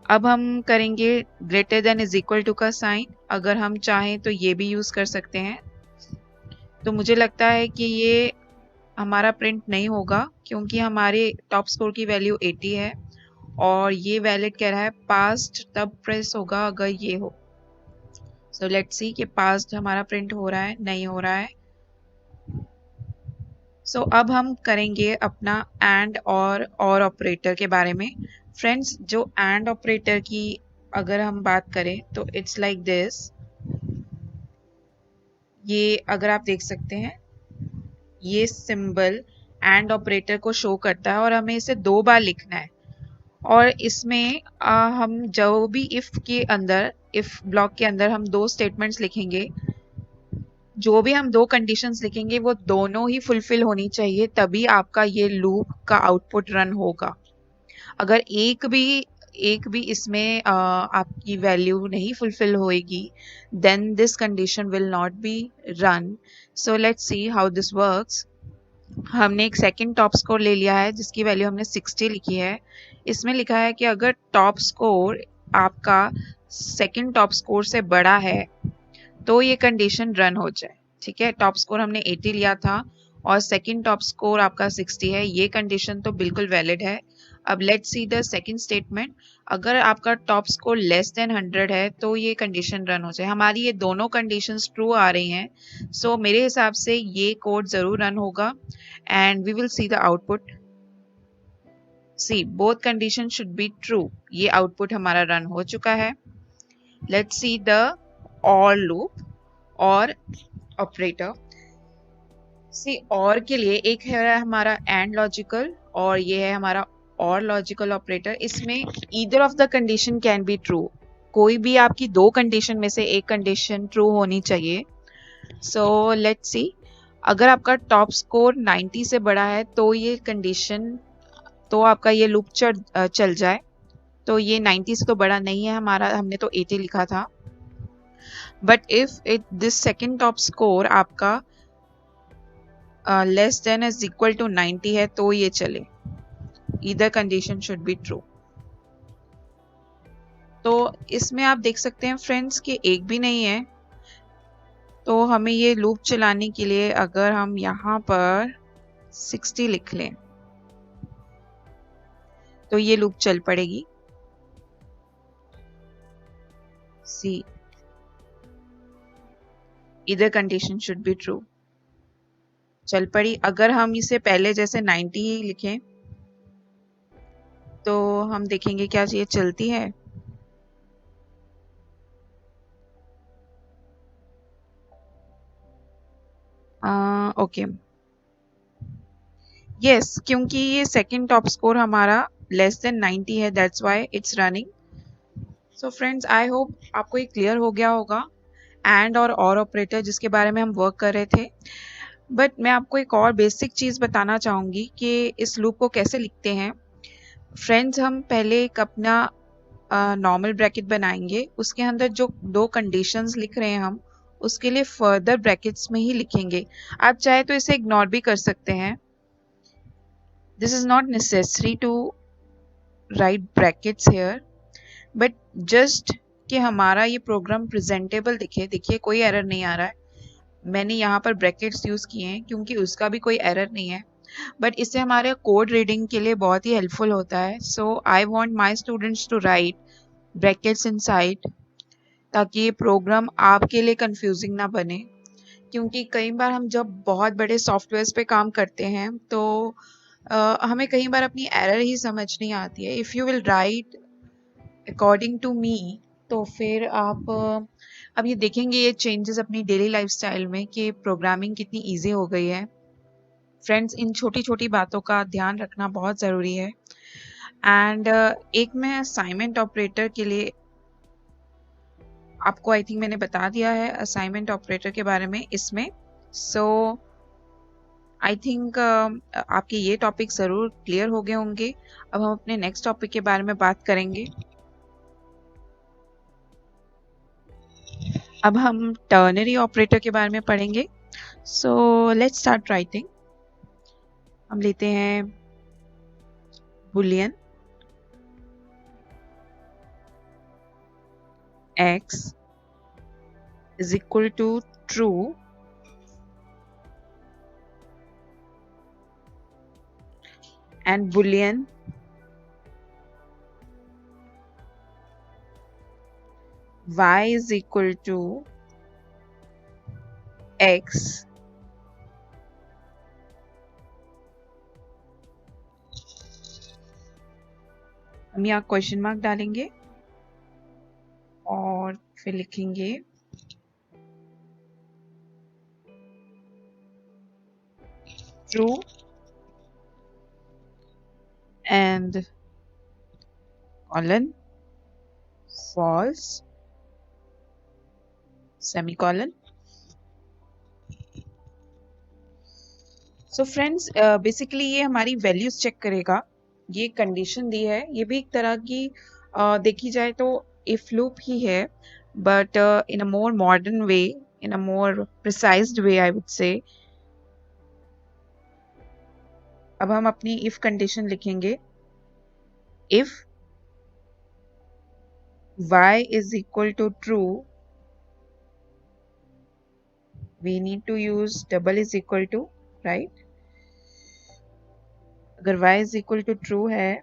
अब हम करेंगे greater than is equal to का साइन। अगर हम चाहें तो ये भी यूज कर सकते हैं। तो मुझे लगता है कि ये हमारा प्रिंट नहीं होगा क्योंकि हमारे टॉप स्कोर की वैल्यू 80 है और ये वैलिड कह रहा है पास्ट तब प्रेस होगा अगर ये हो। सो लेट्स सी कि पास्ट हमारा प्रिंट हो रहा है, नहीं हो रहा है। सो अब हम करेंगे अपना एंड और ऑपरेटर के बारे में। फ्रेंड्स जो एंड ऑपरेटर की अगर हम बात करें तो इट्स लाइक दिस। ये अगर आप देख सकते हैं ये सिंबल एंड ऑपरेटर को शो करता है और हमें इसे 2 बार लिखना है। और इसमें हम जो भी इफ के अंदर, इफ ब्लॉक के अंदर हम 2 स्टेटमेंट्स लिखेंगे जो भी हम दो कंडीशंस लिखेंगे वो दोनों ही फुलफिल होनी चाहिए, तभी आपका ये लूप का आउटपुट रन होगा। अगर एक भी इसमें आपकी वैल्यू नहीं फुलफिल होएगी, then this condition will not be run. So let's see how this works. हमने एक सेकंड टॉप स्कोर ले लिया है जिसकी वैल्यू हमने 60 लिखी है। इसमें लिखा है कि अगर टॉप स्कोर आपका सेकंड टॉप स्कोर से बड़ा है तो ये कंडीशन रन हो जाए। ठीक है, टॉप स्कोर हमने 80 लिया था और सेकंड टॉप स्कोर आपका 60 है, ये कंडीशन तो बिल्कुल वैलिड है। अब let's see the second statement. अगर आपका टॉप स्कोर लेस देन 100 है तो ये कंडीशन रन हो जाए। हमारी ये दोनों कंडीशंस ट्रू आ रही हैं, सो मेरे हिसाब से ये कोड जरूर रन होगा and we will see the output. See both condition should be true. ये आउटपुट हमारा रन हो चुका है। Let's see the or loop or operator. See or के लिए एक है हमारा एंड लॉजिकल और ये है हमारा और लॉजिकल ऑपरेटर। इसमें either of the condition can be true. कोई भी आपकी दो कंडीशन में से एक कंडीशन ट्रू होनी चाहिए। सो लेट्स सी, अगर आपका टॉप स्कोर 90 से बड़ा है तो ये कंडीशन, तो आपका ये लूप चल जाए। तो ये 90 से तो बड़ा नहीं है हमारा, हमने तो 80 लिखा था। But if this second top score आपका less than is equal to 90 है तो ये चले। Either condition should be true. तो इसमें आप देख सकते हैं फ्रेंड्स कि एक भी नहीं है। तो हमें ये लूप चलाने के लिए अगर हम यहाँ पर 60 लिख लें तो ये लूप चल पड़ेगी। See either condition should be true, चल पड़ी। अगर हम इसे पहले जैसे 90 ही लिखें तो हम देखेंगे क्या ये चलती है। ओके, यस, क्योंकि ये सेकंड टॉप स्कोर हमारा लेस देन 90 है, that's why it's running. So friends, I hope आपको ये क्लियर हो गया होगा एंड और ऑपरेटर जिसके बारे में हम वर्क कर रहे थे। बट मैं आपको एक और बेसिक चीज़ बताना चाहूँगी कि इस लूप को कैसे लिखते हैं। फ्रेंड्स, हम पहले एक अपना नॉर्मल ब्रैकेट बनाएंगे, उसके अंदर जो दो कंडीशंस लिख रहे हैं हम उसके लिए फर्दर ब्रैकेट्स में ही लिखेंगे। आप चाहे तो इसे इग्नोर भी कर सकते हैं। This is not necessary to write brackets here, but just कि हमारा ये प्रोग्राम प्रेजेंटेबल दिखे। देखिए कोई एरर नहीं आ रहा है, मैंने यहाँ पर ब्रैकेट्स यूज किए हैं क्योंकि उसका भी कोई एरर नहीं है, बट इससे हमारे कोड रीडिंग के लिए बहुत ही हेल्पफुल होता है। So I want my students to write brackets inside, ताकि ये प्रोग्राम आपके लिए कंफ्यूजिंग ना बने। क्योंकि कई बार हम जब बहुत बड़े सॉफ्टवेयर्स पे काम करते हैं तो हमें कई बार अपनी एरर ही समझ नहीं आती है। If you will write according to me तो फिर आप अब ये देखेंगे ये चेंजेस अपनी डेली लाइफस्टाइल में कि प्रोग्रामिंग कितनी इजी हो गई है। फ्रेंड्स, इन छोटी छोटी बातों का ध्यान रखना बहुत ज़रूरी है। एंड एक मैं असाइनमेंट ऑपरेटर के लिए आपको आई थिंक मैंने बता दिया है असाइनमेंट ऑपरेटर के बारे में इसमें। सो आई थिंक आपके ये टॉपिक ज़रूर क्लियर हो गए होंगे। अब हम अपने नेक्स्ट टॉपिक के बारे में बात करेंगे। अब हम टर्नरी ऑपरेटर के बारे में पढ़ेंगे। सो लेट्स स्टार्ट राइटिंग। हम लेते हैं Boolean x is equal to true and boolean y is equal to x हम यहाँ क्वेश्चन मार्क डालेंगे और फिर लिखेंगे true and colon false semicolon। So friends basically ये हमारी वैल्यूज चेक करेगा। ये कंडीशन दी है, ये भी एक तरह की देखी जाए तो इफ लूप ही है, but in a more modern way, in a more precised way I would say. अब हम अपनी इफ कंडीशन लिखेंगे। If y is equal to true, we need to use double is equal to, right? अगर y is equal to true है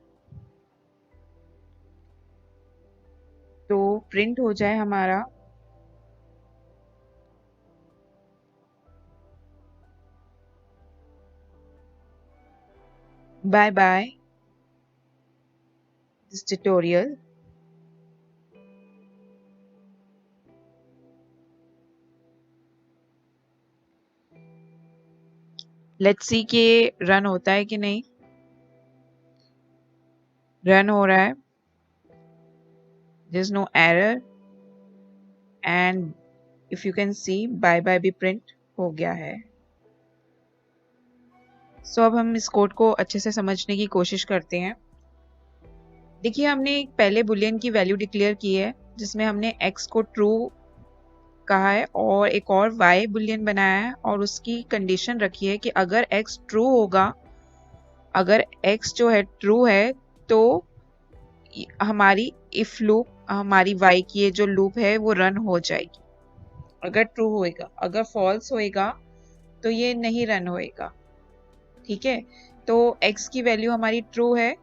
तो print हो जाए हमारा bye bye this tutorial. Let's see कि रन होता है कि नहीं। रन हो रहा है, there is no error, and if you can see bye bye भी प्रिंट हो गया है। सो अब हम इस कोड को अच्छे से समझने की कोशिश करते हैं। देखिए, हमने एक पहले बुलियन की वैल्यू डिक्लेयर की है जिसमें हमने x को ट्रू कहा है और एक और y बुलियन बनाया है और उसकी कंडीशन रखी है कि अगर x ट्रू होगा, अगर x जो है ट्रू है तो हमारी इफ लूप, हमारी y की ये जो लूप है वो रन हो जाएगी। अगर ट्रू होएगा, अगर फॉल्स होएगा तो ये नहीं रन होएगा। ठीक है, तो x की वैल्यू हमारी ट्रू है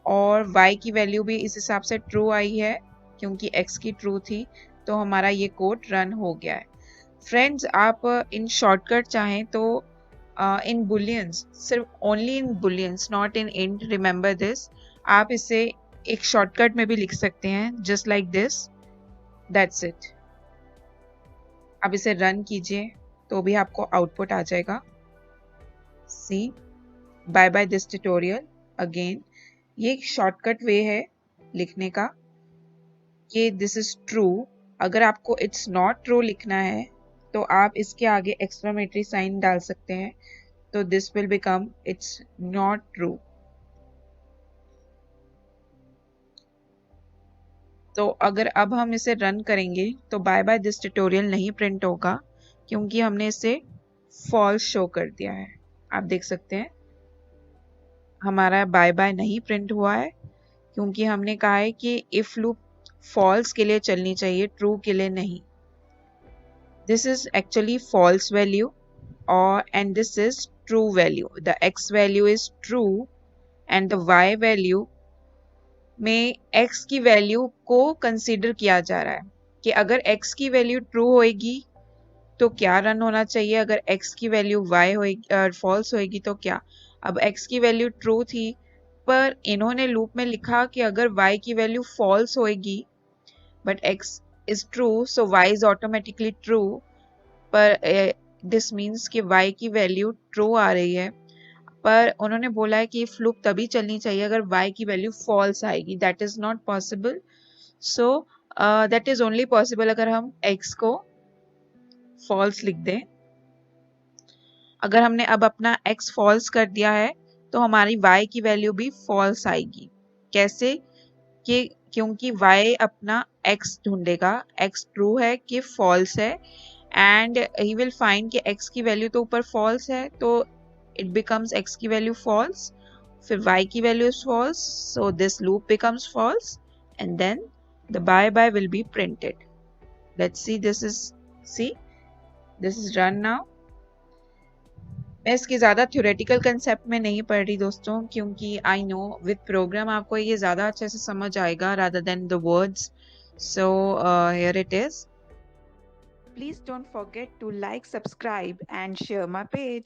और y की वैल्यू भी इस हिसाब से ट्रू आई है क्योंकि x की ट्रू थी, तो हमारा ये कोड रन हो गया है। फ्रेंड्स, आप इन शॉर्टकट चाहें तो इन बुलियंस, सिर्फ only in bullions, not in int, remember this, आप इसे एक शॉर्टकट में भी लिख सकते हैं, just like this, that's it. आप इसे रन कीजिए तो भी आपको आउटपुट आ जाएगा। See bye bye this tutorial again. ये एक शॉर्टकट वे है लिखने का कि दिस इज ट्रू। अगर आपको इट्स नॉट ट्रू लिखना है तो आप इसके आगे एक्सक्लेमेटरी साइन डाल सकते हैं, तो this will become it's not true. तो अगर अब हम इसे रन करेंगे तो बाय बाय दिस ट्यूटोरियल नहीं प्रिंट होगा क्योंकि हमने इसे फॉल्स शो कर दिया है। आप देख सकते हैं हमारा बाय बाय नहीं प्रिंट हुआ है क्योंकि हमने कहा है कि इफ लूप फॉल्स के लिए चलनी चाहिए, ट्रू के लिए नहीं। This is actually false value और and this is true value. The x value is true and the y value में x की वैल्यू को कंसीडर किया जा रहा है कि अगर x की वैल्यू ट्रू होएगी तो क्या रन होना चाहिए, अगर x की वैल्यू y होएगी फॉल्स होएगी तो क्या। अब x की वैल्यू ट्रू थी पर इन्होंने लूप में लिखा कि अगर y की वैल्यू फॉल्स होएगी but x is true so y is automatically true, पर दिस मीन्स कि y की वैल्यू ट्रू आ रही है, पर उन्होंने बोला है कि इफ लूप तभी चलनी चाहिए अगर y की वैल्यू फॉल्स आएगी। That is not possible. So that is only possible अगर हम x को फॉल्स लिख दें। अगर हमने अब अपना x फॉल्स कर दिया है तो हमारी y की वैल्यू भी फॉल्स आएगी। कैसे? कि क्योंकि y अपना x ढूंढेगा, x ट्रू है कि फॉल्स है, एंड ही विल फाइंड कि x की वैल्यू तो ऊपर फॉल्स है तो इट बिकम्स x की वैल्यू फॉल्स, फिर y की value is false, so this loop becomes false and then the bye bye will be printed. Let's see, this is run now. मैं इसकी ज़्यादा थ्योरेटिकल कंसेप्ट में नहीं पढ़ रही दोस्तों क्योंकि आई नो विद प्रोग्राम आपको ये ज़्यादा अच्छे से समझ आएगा rather than the words. So here it is. Please don't forget to like, subscribe and share my page.